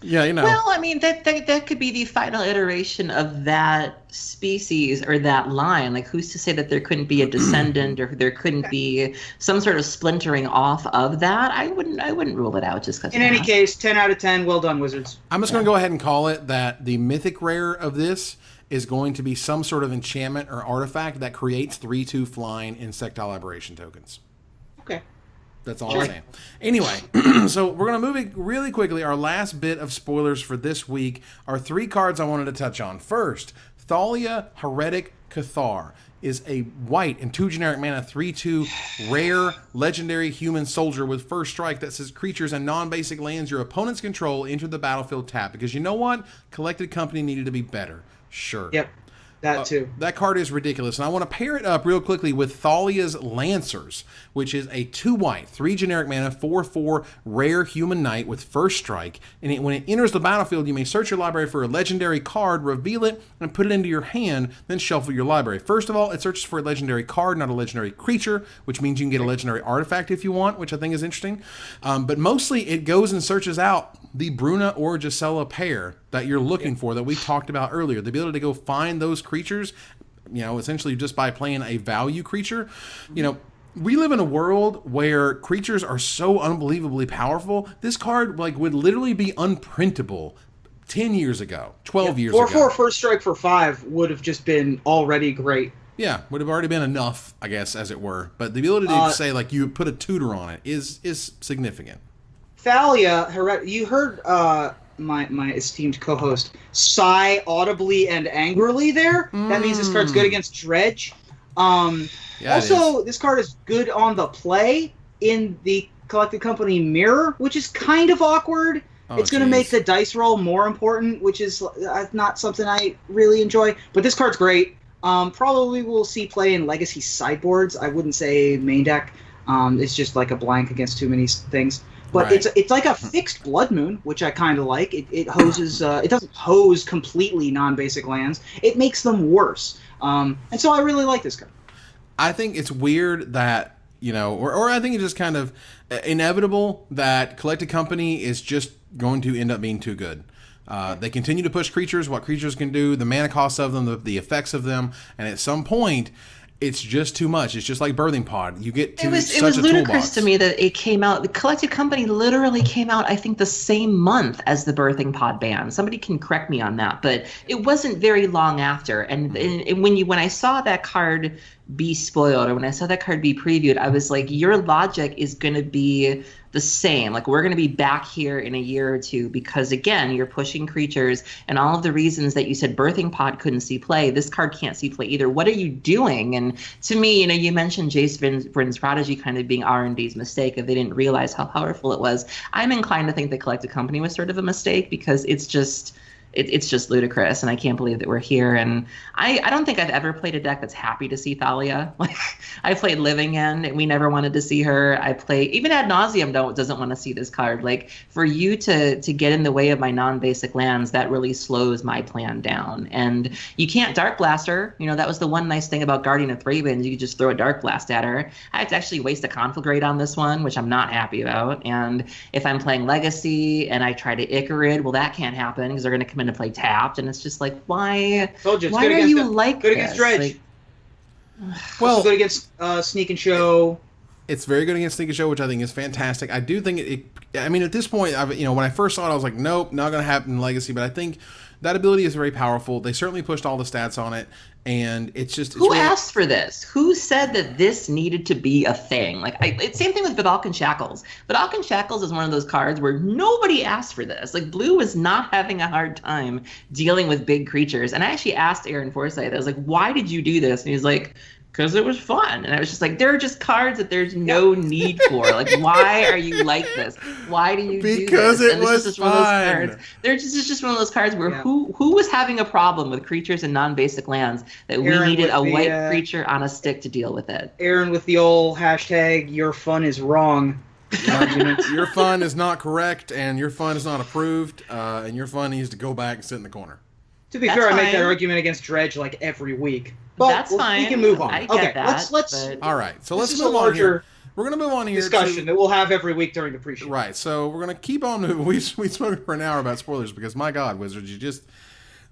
Yeah, Well, I mean, that could be the final iteration of that species or that line. Like, who's to say that there couldn't be a descendant or there couldn't be some sort of splintering off of that? I wouldn't rule it out just because. In any case, 10 out of 10. Well done, Wizards. I'm just going to go ahead and call it that the mythic rare of this is going to be some sort of enchantment or artifact that creates 3/2 flying insectile aberration tokens. Okay. That's all I'm saying. Anyway, so we're going to move it really quickly. Our last bit of spoilers for this week are 3 cards I wanted to touch on. First, THALIA Heretic Cathar is a white and 2 generic mana 3/2 rare legendary human soldier with first strike that says creatures and non-basic lands your opponents control enter the battlefield tap. Because you know what? Collected Company needed to be better. Sure. Yep. That too. That card is ridiculous. And I want to pair it up real quickly with Thalia's Lancers, which is a 2 white, 3 generic mana, 4/4 rare human knight with first strike. And when it enters the battlefield, you may search your library for a legendary card, reveal it, and put it into your hand, then shuffle your library. First of all, it searches for a legendary card, not a legendary creature, which means you can get a legendary artifact if you want, which I think is interesting. But mostly it goes and searches out the Bruna or Gisela pair that you're looking for that we talked about earlier. The ability to go find those creatures, essentially just by playing a value creature. We live in a world where creatures are so unbelievably powerful. This card would literally be unprintable 10 years ago, 12 years ago. 4/4 first strike for 5 would have just been already great. Yeah, would have already been enough, I guess, as it were. But the ability to say, you put a tutor on it is significant. Thalia, you heard my esteemed co-host sigh audibly and angrily there. That means this card's good against Dredge. Also, this card is good on the play in the Collected Company Mirror, which is kind of awkward. It's going to make the dice roll more important, which is not something I really enjoy. But this card's great. Probably we'll see play in Legacy sideboards. I wouldn't say main deck. It's just like a blank against too many things. But it's like a fixed Blood Moon, which I kind of like. It hoses. It doesn't hose completely non-basic lands. It makes them worse. And so I really like this card. I think it's weird that or I think it's just kind of inevitable that Collected Company is just going to end up being too good. They continue to push creatures, what creatures can do, the mana costs of them, the effects of them, and at some point, it's just too much. It's just like Birthing Pod. You get to such a toolbox. It was ludicrous to me that it came out. The Collected Company literally came out, I think, the same month as the Birthing Pod ban. Somebody can correct me on that, but it wasn't very long after. And when I saw that card be spoiled, or when I saw that card be previewed, I was like, your logic is going to be the same. We're going to be back here in a year or two because, again, you're pushing creatures and all of the reasons that you said Birthing Pod couldn't see play, this card can't see play either. What are you doing? And to me, you mentioned Jace Vryn's Prodigy kind of being R&D's mistake if they didn't realize how powerful it was. I'm inclined to think the Collected Company was sort of a mistake because it's just ludicrous, and I can't believe that we're here. And I don't think I've ever played a deck that's happy to see Thalia. I played Living End, and we never wanted to see her. I play even Ad Nauseam doesn't want to see this card. For you to get in the way of my non-basic lands, that really slows my plan down. And you can't Dark Blast her. That was the one nice thing about Guardian of Thraben. You could just throw a Dark Blast at her. I had to actually waste a Conflagrate on this one, which I'm not happy about. And if I'm playing Legacy and I try to Icarid, well, that can't happen because they're going to come in to play tapped, and it's just why are you like good against Dredge? Well, good against Sneak and Show. It's very good against Sneak and Show, which I think is fantastic. I do think at this point, when I first saw it, I was like, nope, not going to happen in Legacy. But I think that ability is very powerful. They certainly pushed all the stats on it, and it's who asked for this? Who said that this needed to be a thing? It's same thing with Vedalken Shackles. Vedalken Shackles is one of those cards where nobody asked for this. Blue was not having a hard time dealing with big creatures, and I actually asked Aaron Forsyth. I was like, "Why did you do this?" And he was like, because it was fun. And I was just like, there are just cards that there's no need for. Why are you like this? Why do you do this? Because it was just fun. One of those cards. It's just one of those cards where who was having a problem with creatures and non-basic lands that we needed a white creature on a stick to deal with it. Aaron with the old hashtag, your fun is wrong. Your fun is not correct, and your fun is not approved, and your fun needs to go back and sit in the corner. To be fair, I make that argument against Dredge every week. But that's fine. We can move on. I get that, let's. All right, so let's move on here. We're going to move on here. Discussion that we'll have every week during the pre-show. Right, so we're going to keep on moving. We spoke for an hour about spoilers because, my God, Wizards,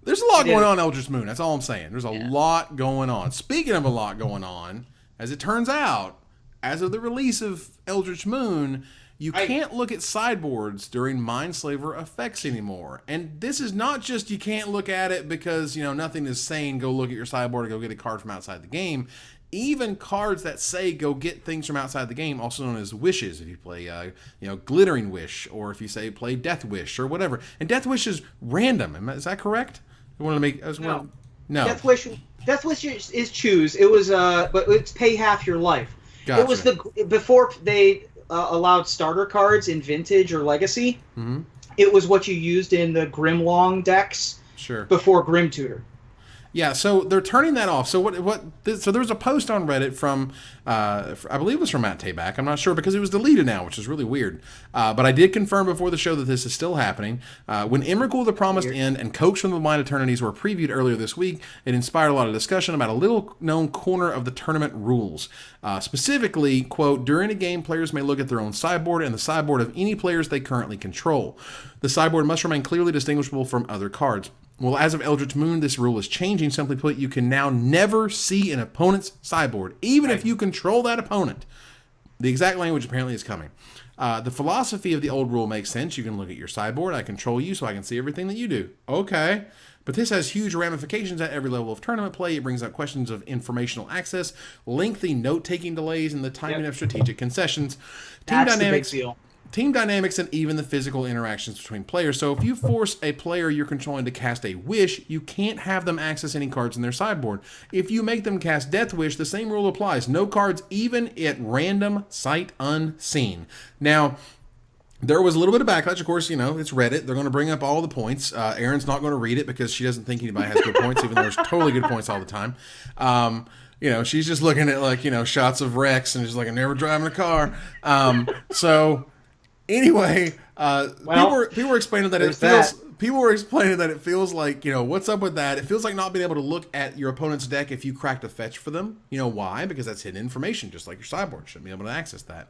there's a lot going on in Eldritch Moon. That's all I'm saying. There's a lot going on. Speaking of a lot going on, as it turns out, as of the release of Eldritch Moon, you can't look at sideboards during Mindslaver effects anymore. And this is not just you can't look at it because, nothing is saying go look at your sideboard or go get a card from outside the game. Even cards that say go get things from outside the game, also known as wishes, if you play, Glittering Wish, or if you say play Death Wish or whatever. And Death Wish is random. Is that correct? I wanted to make. No. Death Wish Death Wish is choose. It was but it's pay half your life. Gotcha. It was before they allowed starter cards in Vintage or Legacy. Mm-hmm. It was what you used in the Grimlong decks. Sure. Before Grim Tutor. Yeah, so they're turning that off. So so there was a post on Reddit from, I believe it was from Matt Tabak. I'm not sure because it was deleted now, which is really weird. But I did confirm before the show that this is still happening. When Emrakul, the Promised End, and Coax from the Blind Eternities were previewed earlier this week, it inspired a lot of discussion about a little-known corner of the tournament rules. Specifically, quote, during a game, players may look at their own sideboard and the sideboard of any players they currently control. The sideboard must remain clearly distinguishable from other cards. Well, as of Eldritch Moon, this rule is changing. Simply put, you can now never see an opponent's sideboard, even if you control that opponent. The exact language apparently is coming. The philosophy of the old rule makes sense. You can look at your sideboard. I control you, so I can see everything that you do. Okay. But this has huge ramifications at every level of tournament play. It brings up questions of informational access, lengthy note-taking delays, and the timing of strategic concessions. That's the big deal. Team dynamics, and even the physical interactions between players. So if you force a player you're controlling to cast a wish, you can't have them access any cards in their sideboard. If you make them cast Death Wish, the same rule applies. No cards, even at random, sight unseen. Now, there was a little bit of backlash. Of course, it's Reddit. They're going to bring up all the points. Erin's not going to read it because she doesn't think anybody has good points, even though there's totally good points all the time. She's just looking at, shots of Rex and she's like, I'm never driving a car. Anyway, people were explaining that people were explaining that it feels like, what's up with that? It feels like not being able to look at your opponent's deck if you cracked a fetch for them. Why? Because that's hidden information, just like your sideboard. Shouldn't be able to access that.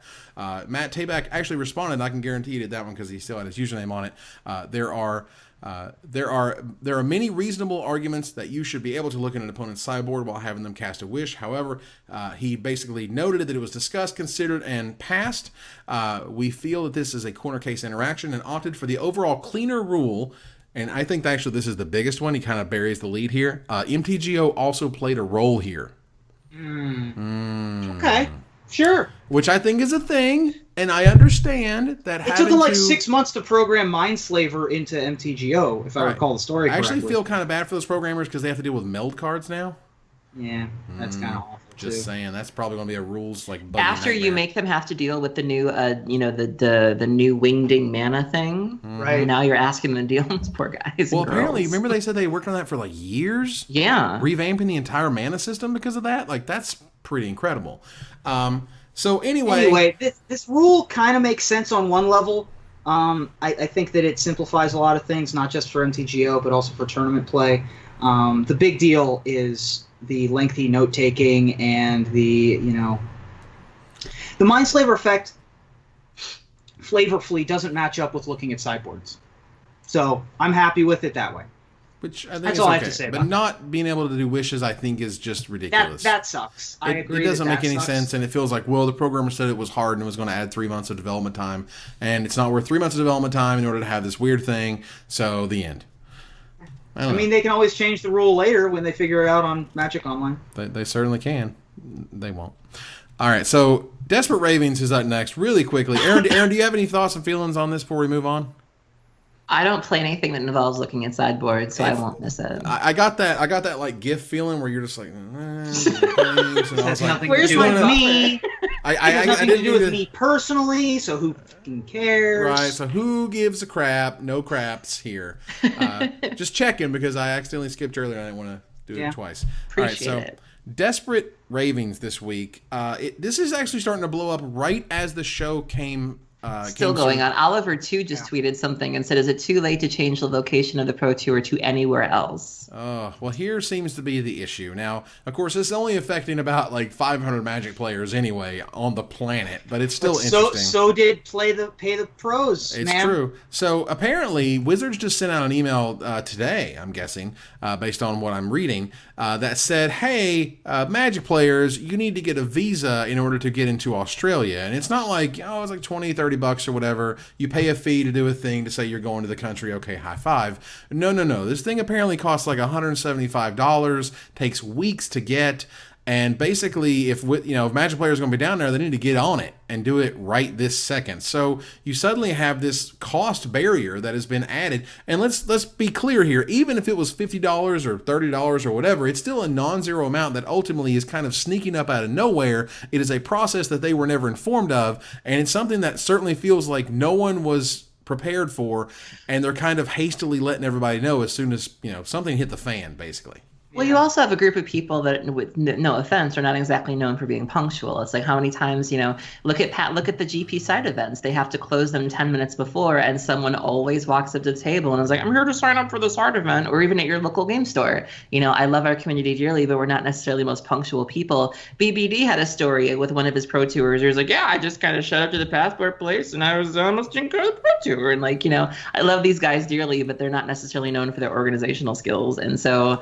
Matt Tabak actually responded. I can guarantee you did that one because he still had his username on it. There are many reasonable arguments that you should be able to look at an opponent's sideboard while having them cast a wish. However, he basically noted that it was discussed, considered, and passed. We feel that this is a corner case interaction and opted for the overall cleaner rule. And I think that actually this is the biggest one. He kind of buries the lead here. MTGO also played a role here. Okay, sure. Which I think is a thing. And I understand that it took them like 6 months to program Mindslaver into MTGO, if I recall the story correctly. I actually feel kind of bad for those programmers because they have to deal with Meld cards now. Yeah, that's kind of awful. Just saying, that's probably going to be a rules like bug after nightmare. You make them have to deal with the new, the new wingding mana thing. Right now, you're asking them to deal with those poor guys. Well, apparently, remember they said they worked on that for like years. Yeah, revamping the entire mana system because of that. Like that's pretty incredible. So anyway, this rule kind of makes sense on one level. I think that it simplifies a lot of things, not just for MTGO, but also for tournament play. The big deal is the lengthy note-taking and the Mindslaver effect flavorfully doesn't match up with looking at sideboards. So I'm happy with it that way. Which I think that's is all okay. I have to say about But not being able to do wishes, I think, is just ridiculous. That sucks. I agree. It doesn't make any sense, and it feels like, well, the programmer said it was hard and it was going to add 3 months of development time, and it's not worth 3 months of development time in order to have this weird thing. So the end. I mean, they can always change the rule later when they figure it out on Magic Online. They certainly can. They won't. All right, so Desperate Ravings is up next. Really quickly, Aaron, do you have any thoughts and feelings on this before we move on? I don't play anything that involves looking at sideboards, so I won't miss it. I got that like GIF feeling where you're just like, has nothing to do with me. It has nothing to do with me personally, so who fucking cares? Right, so who gives a crap? No craps here. Just checking because I accidentally skipped earlier and I didn't want to do it twice. Appreciate it. Desperate Ravings this week. This is actually starting to blow up right as the show came. Still going on. Oliver too just tweeted something and said, "Is it too late to change the location of the Pro Tour to anywhere else?" Well, here seems to be the issue. Now, of course, it's only affecting about like 500 Magic players anyway on the planet, but it's still interesting. So did pay the pros. It's true. So apparently, Wizards just sent out an email today. I'm guessing, based on what I'm reading, that said, "Hey, Magic players, you need to get a visa in order to get into Australia." And it's not like it's like $20-$30 or whatever. You pay a fee to do a thing to say you're going to the country. Okay, high five. No. This thing apparently costs like $175. Takes weeks to get. And basically, if Magic players are going to be down there, they need to get on it and do it right this second. So you suddenly have this cost barrier that has been added. And let's be clear here. Even if it was $50 or $30 or whatever, it's still a non-zero amount that ultimately is kind of sneaking up out of nowhere. It is a process that they were never informed of, and it's something that certainly feels like no one was prepared for, and they're kind of hastily letting everybody know as soon as something hit the fan, basically. Well, you also have a group of people that, with no offense, are not exactly known for being punctual. It's like how many times, look at the GP side events. They have to close them 10 minutes before, and someone always walks up to the table and is like, I'm here to sign up for this art event, or even at your local game store. I love our community dearly, but we're not necessarily the most punctual people. BBD had a story with one of his pro tours. He was like, I just kind of showed up to the passport place, and I was almost in pro tour. And I love these guys dearly, but they're not necessarily known for their organizational skills. And so,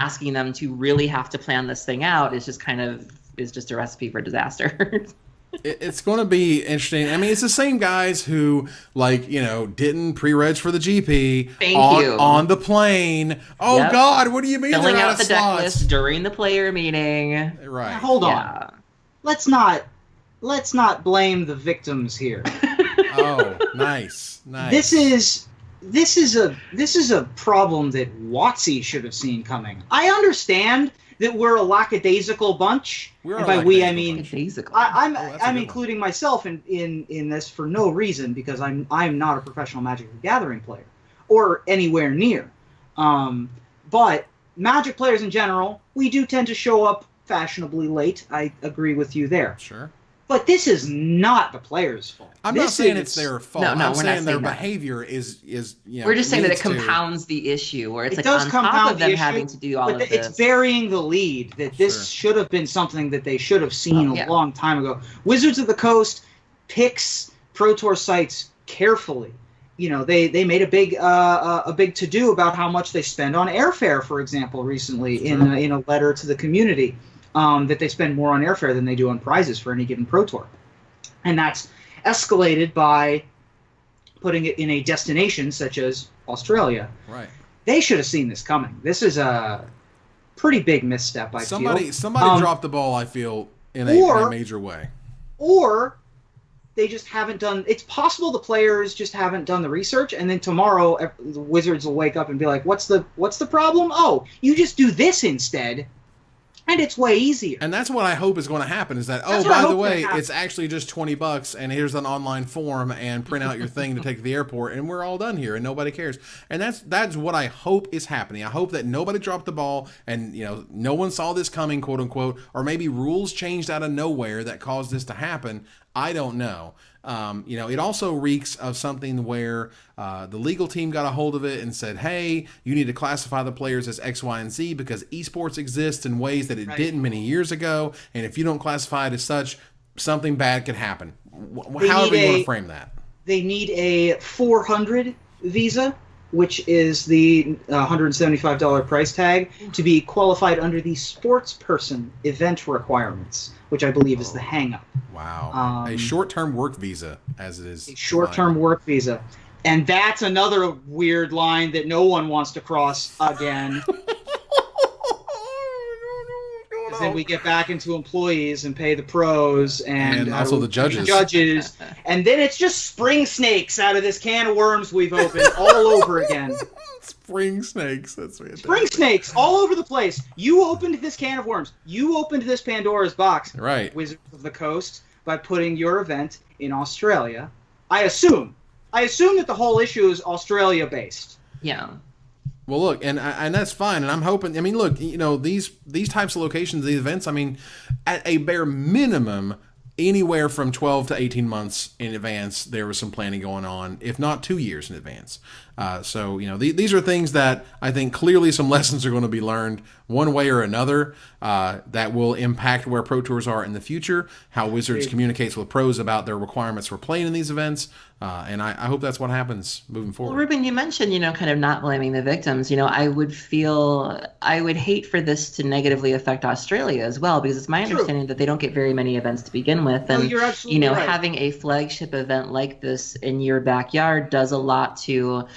asking them to really have to plan this thing out is just a recipe for disaster. It's going to be interesting. I mean, it's the same guys who didn't pre-reg for the GP on the plane. Oh yep. God, what do you mean filling they're out the slots? deck list during the player meeting? Right. Now, hold on. Let's not blame the victims here. Oh, nice. This is a problem that WotC should have seen coming. I understand that we're a lackadaisical bunch. And by we, I mean I'm including myself in this for no reason, because I'm not a professional Magic the Gathering player or anywhere near. But Magic players in general, we do tend to show up fashionably late. I agree with you there. Sure. But this is not the players' fault. I'm not saying it's their fault. No, I'm saying their behavior is. We're just saying that it compounds the issue, where it's on top of them having to do all of this. It's burying the lead that this should have been something that they should have seen a long time ago. Wizards of the Coast picks Pro Tour sites carefully. They made a big to-do about how much they spend on airfare, for example, recently in a letter to the community. That they spend more on airfare than they do on prizes for any given Pro Tour. And that's escalated by putting it in a destination such as Australia. Right. They should have seen this coming. This is a pretty big misstep, I feel. Somebody dropped the ball, I feel, in a major way. Or they just haven't done... It's possible the players just haven't done the research, and then tomorrow the Wizards will wake up and be like, what's the problem? Oh, you just do this instead. And it's way easier. And that's what I hope is going to happen, is that, by the way, it's actually just $20 and here's an online form and print out your thing to take to the airport and we're all done here and nobody cares. And that's what I hope is happening. I hope that nobody dropped the ball and, no one saw this coming, quote unquote, or maybe rules changed out of nowhere that caused this to happen. I don't know. It also reeks of something where the legal team got a hold of it and said, hey, you need to classify the players as X, Y, and Z because esports exists in ways that it didn't many years ago. And if you don't classify it as such, something bad could happen. However you want to frame that. They need a 400 visa, which is the $175 price tag, to be qualified under the sports person event requirements, which I believe is the hang-up. Wow. A short-term work visa, as it is. A short-term work visa. And that's another weird line that no one wants to cross again. Because then we get back into employees and pay the pros and also the judges. And then it's just spring snakes out of this can of worms we've opened all over again. Spring snakes. That's fantastic. Spring snakes all over the place. You opened this can of worms. You opened this Pandora's box. Right. Wizards of the Coast, by putting your event in Australia. I assume that the whole issue is Australia based. Yeah. Well, look, and that's fine, and I'm hoping. I mean, look, these types of locations, these events. I mean, at a bare minimum, anywhere from 12 to 18 months in advance, there was some planning going on, if not 2 years in advance. So, these are things that I think clearly some lessons are going to be learned one way or another that will impact where Pro Tours are in the future, how Wizards communicates with pros about their requirements for playing in these events. And I hope that's what happens moving forward. Well, Ruben, you mentioned, kind of not blaming the victims. I would hate for this to negatively affect Australia as well, because it's my understanding that they don't get very many events to begin with. And, you're absolutely right. Having a flagship event like this in your backyard does a lot to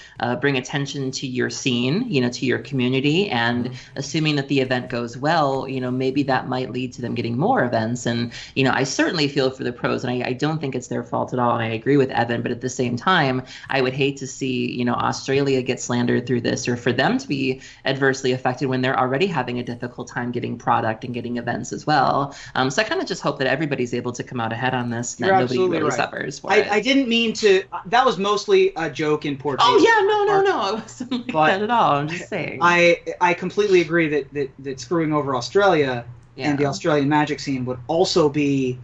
bring attention to your scene, to your community, and assuming that the event goes well, maybe that might lead to them getting more events. And, I certainly feel for the pros, and I don't think it's their fault at all. And I agree with Evan, but at the same time, I would hate to see, Australia get slandered through this, or for them to be adversely affected when they're already having a difficult time getting product and getting events as well. So I kind of just hope that everybody's able to come out ahead on this, and that nobody really suffers for it. I didn't mean to. That was mostly a joke in Port. Oh yeah, no, it wasn't like that at all. I'm just saying. I completely agree that screwing over Australia and the Australian Magic scene would also be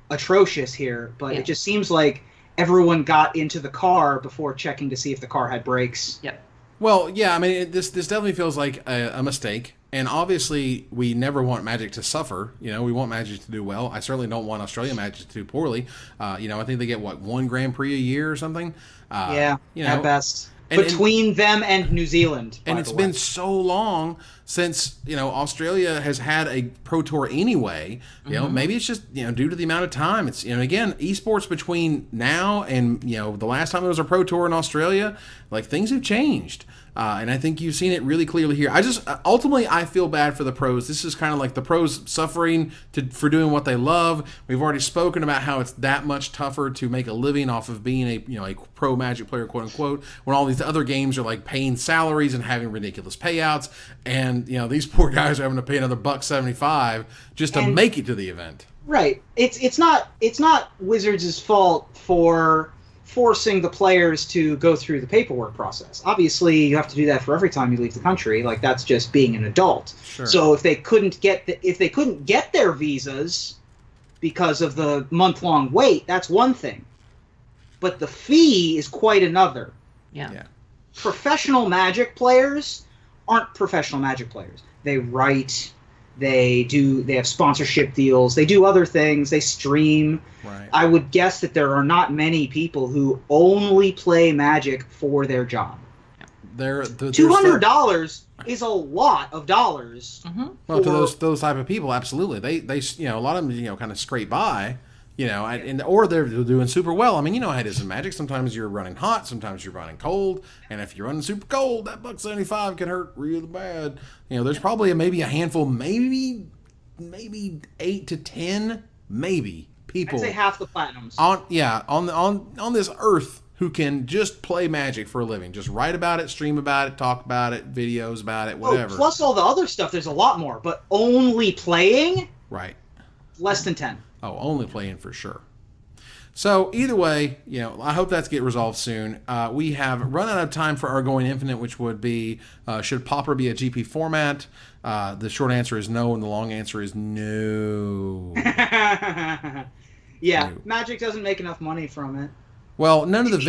atrocious here. But it just seems like everyone got into the car before checking to see if the car had brakes. Yep. Well, yeah, I mean, this definitely feels like a mistake. And obviously, we never want Magic to suffer. We want Magic to do well. I certainly don't want Australian Magic to do poorly. I think they get, one Grand Prix a year or something? At best. Between them and New Zealand. And it's been so long since, Australia has had a Pro Tour anyway. Maybe it's just, due to the amount of time. It's, again, esports between now and, the last time there was a Pro Tour in Australia, things have changed. And I think you've seen it really clearly here. Ultimately, I feel bad for the pros. This is kind of like the pros suffering for doing what they love. We've already spoken about how it's that much tougher to make a living off of being a pro Magic player, quote unquote, when all these other games are paying salaries and having ridiculous payouts. And, these poor guys are having to pay another $1.75 just to make it to the event. Right. It's not Wizards' fault for forcing the players to go through the paperwork process. Obviously, you have to do that for every time you leave the country. That's just being an adult. Sure. So if they couldn't get their visas because of the month-long wait, that's one thing. But the fee is quite another. Yeah. Professional Magic players aren't professional Magic players. They write, they have sponsorship deals, they do other things, they stream. Right. I would guess that there are not many people who only play Magic for their job. $200 is a lot of dollars. Mm-hmm. Well, to those type of people, absolutely. They a lot of them kind of scrape by, or they're doing super well. I mean, how it is in Magic. Sometimes you're running hot, sometimes you're running cold, and if you're running super cold, that $1.75 can hurt really bad. There's probably maybe a handful, maybe 8 to 10, maybe people. I'd say half the platinums. On this earth who can just play Magic for a living, just write about it, stream about it, talk about it, videos about it, whatever. Plus all the other stuff, there's a lot more, but only playing, right? Less than 10. Oh, only playing for sure. So either way, I hope that's get resolved soon. We have run out of time for our Going Infinite, which would be, should Pauper be a GP format? The short answer is no, and the long answer is no. No. Magic doesn't make enough money from it. Well, none of the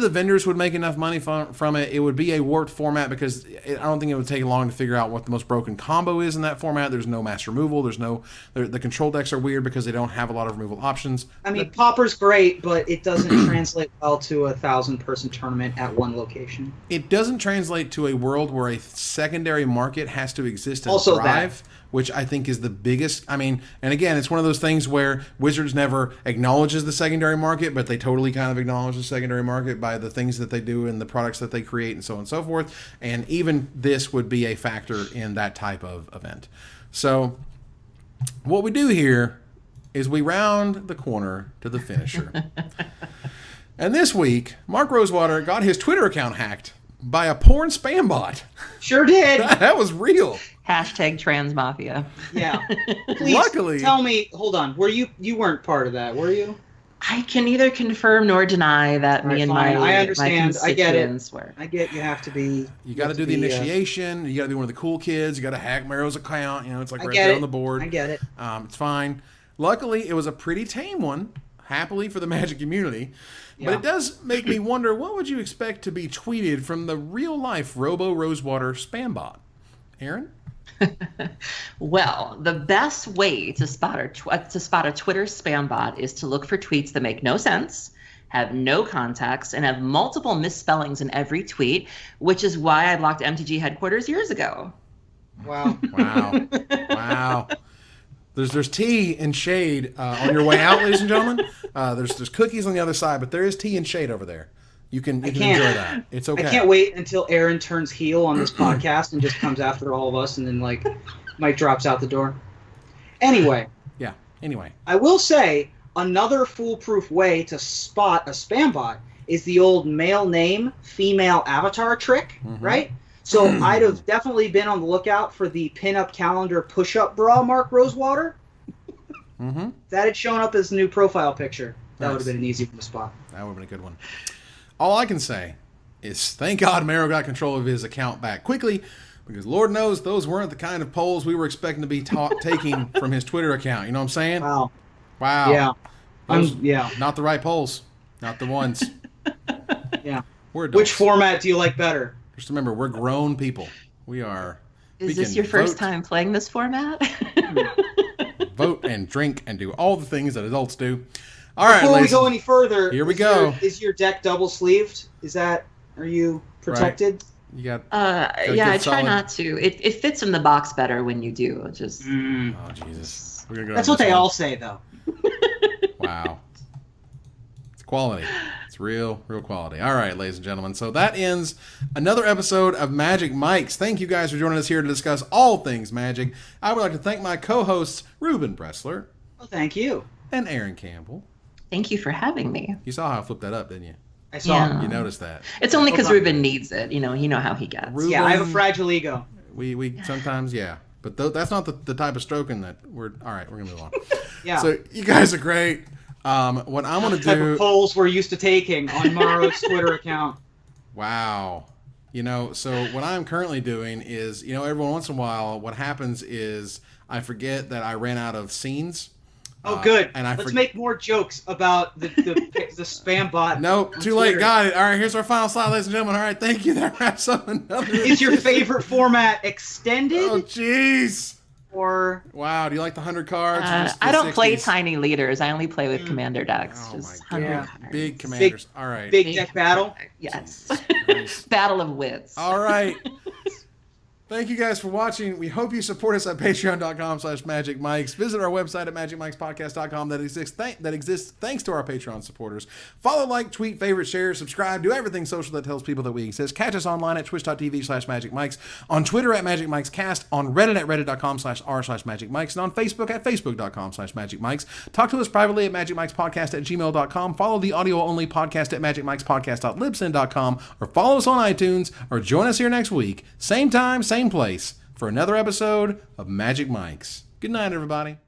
vendors would make enough money from it. It would be a warped format because I don't think it would take long to figure out what the most broken combo is in that format. There's no mass removal. The control decks are weird because they don't have a lot of removal options. I mean, Pauper's great, but it doesn't translate well to a 1,000-person tournament at one location. It doesn't translate to a world where a secondary market has to exist and thrive. Which I think is the biggest. I mean, and again, it's one of those things where Wizards never acknowledges the secondary market, but they totally kind of acknowledge the secondary market by the things that they do and the products that they create and so on and so forth. And even this would be a factor in that type of event. So what we do here is we round the corner to the finisher. And this week, Mark Rosewater got his Twitter account hacked by a porn spam bot. Sure did. That was real. #transmafia. Yeah. Please Luckily, tell me, hold on, you weren't part of that, were you? I can neither confirm nor deny that me and my constituents were. I get you have to be. You got to do the initiation. You got to be one of the cool kids. You got to hack Marrow's account. It's right there on the board. I get it. It's fine. Luckily, it was a pretty tame one. Happily for the Magic community. Yeah. But it does make me wonder, what would you expect to be tweeted from the real-life Robo Rosewater spam bot? Aaron? Well, the best way to spot a Twitter spam bot is to look for tweets that make no sense, have no context, and have multiple misspellings in every tweet, which is why I blocked MTG headquarters years ago. Wow. Wow. There's tea and shade on your way out, ladies and gentlemen. There's cookies on the other side, but there is tea and shade over there. You can enjoy that. It's okay. I can't wait until Aaron turns heel on this podcast and just comes after all of us, and then like Mike drops out the door. Anyway. Yeah. Anyway. I will say another foolproof way to spot a spam bot is the old male name, female avatar trick, right? So I'd have definitely been on the lookout for the pinup calendar push-up bra Mark Rosewater. That had shown up as the new profile picture. That would have been an easy one to spot. That would have been a good one. All I can say is thank God Mero got control of his account back quickly, because Lord knows those weren't the kind of polls we were expecting to be taking from his Twitter account. You know what I'm saying? Wow. Yeah. Yeah. Not the right polls. Not the ones. Yeah. We're adults. Which format do you like better? Just remember, we're grown people. We are. Is this your first time playing this format? Vote and drink and do all the things that adults do. All right, Before we go any further, here we go. Is your deck double sleeved? Are you protected? Right. You got. Yeah, I try not to. It fits in the box better when you do. Just. Oh Jesus! We're gonna go. That's what they all say, though. Wow. It's quality. It's real quality. All right, ladies and gentlemen. So that ends another episode of Magic Mics. Thank you guys for joining us here to discuss all things Magic. I would like to thank my co-hosts, Ruben Bressler. Well, thank you. And Aaron Campbell. Thank you for having me. You saw how I flipped that up, didn't you? I saw. Yeah. You noticed that. It's only because Ruben needs it. You know how he gets. Ruben, Yeah, I have a fragile ego. We sometimes, yeah. But that's not the type of stroking that we're... All right, we're going to move on. Yeah. So you guys are great. What I'm going to Type do... of polls we're used to taking on Morrow's Twitter account. Wow. So what I'm currently doing is, every once in a while, what happens is I forget that I ran out of scenes. Oh, good. And Let's make more jokes about the spam bot. Nope, too late. Got it. All right, here's our final slide, ladies and gentlemen. All right, thank you. That wraps up another. Is your favorite format extended? Oh, jeez. Or wow, do you like the 100 cards? Or just the I don't 60s? play tiny leaders. I only play with commander decks. Oh just my 100 God. cards. Big commanders. All right. big deck battle? Yes. Christ. Battle of wits. All right. Thank you guys for watching. We hope you support us at patreon.com/magicmics. Visit our website at magicmicspodcast.com that exists thanks to our Patreon supporters. Follow, like, tweet, favorite, share, subscribe, do everything social that tells people that we exist. Catch us online at twitch.tv/magicmics, on Twitter at magicmicscast, on Reddit at reddit.com/r/magicmics, and on Facebook at facebook.com/magicmics. Talk to us privately at magicmicspodcast@gmail.com. Follow the audio-only podcast at magicmicspodcast.libsyn.com, or follow us on iTunes, or join us here next week, same time, same place, for another episode of Magic Mics. Good night, everybody.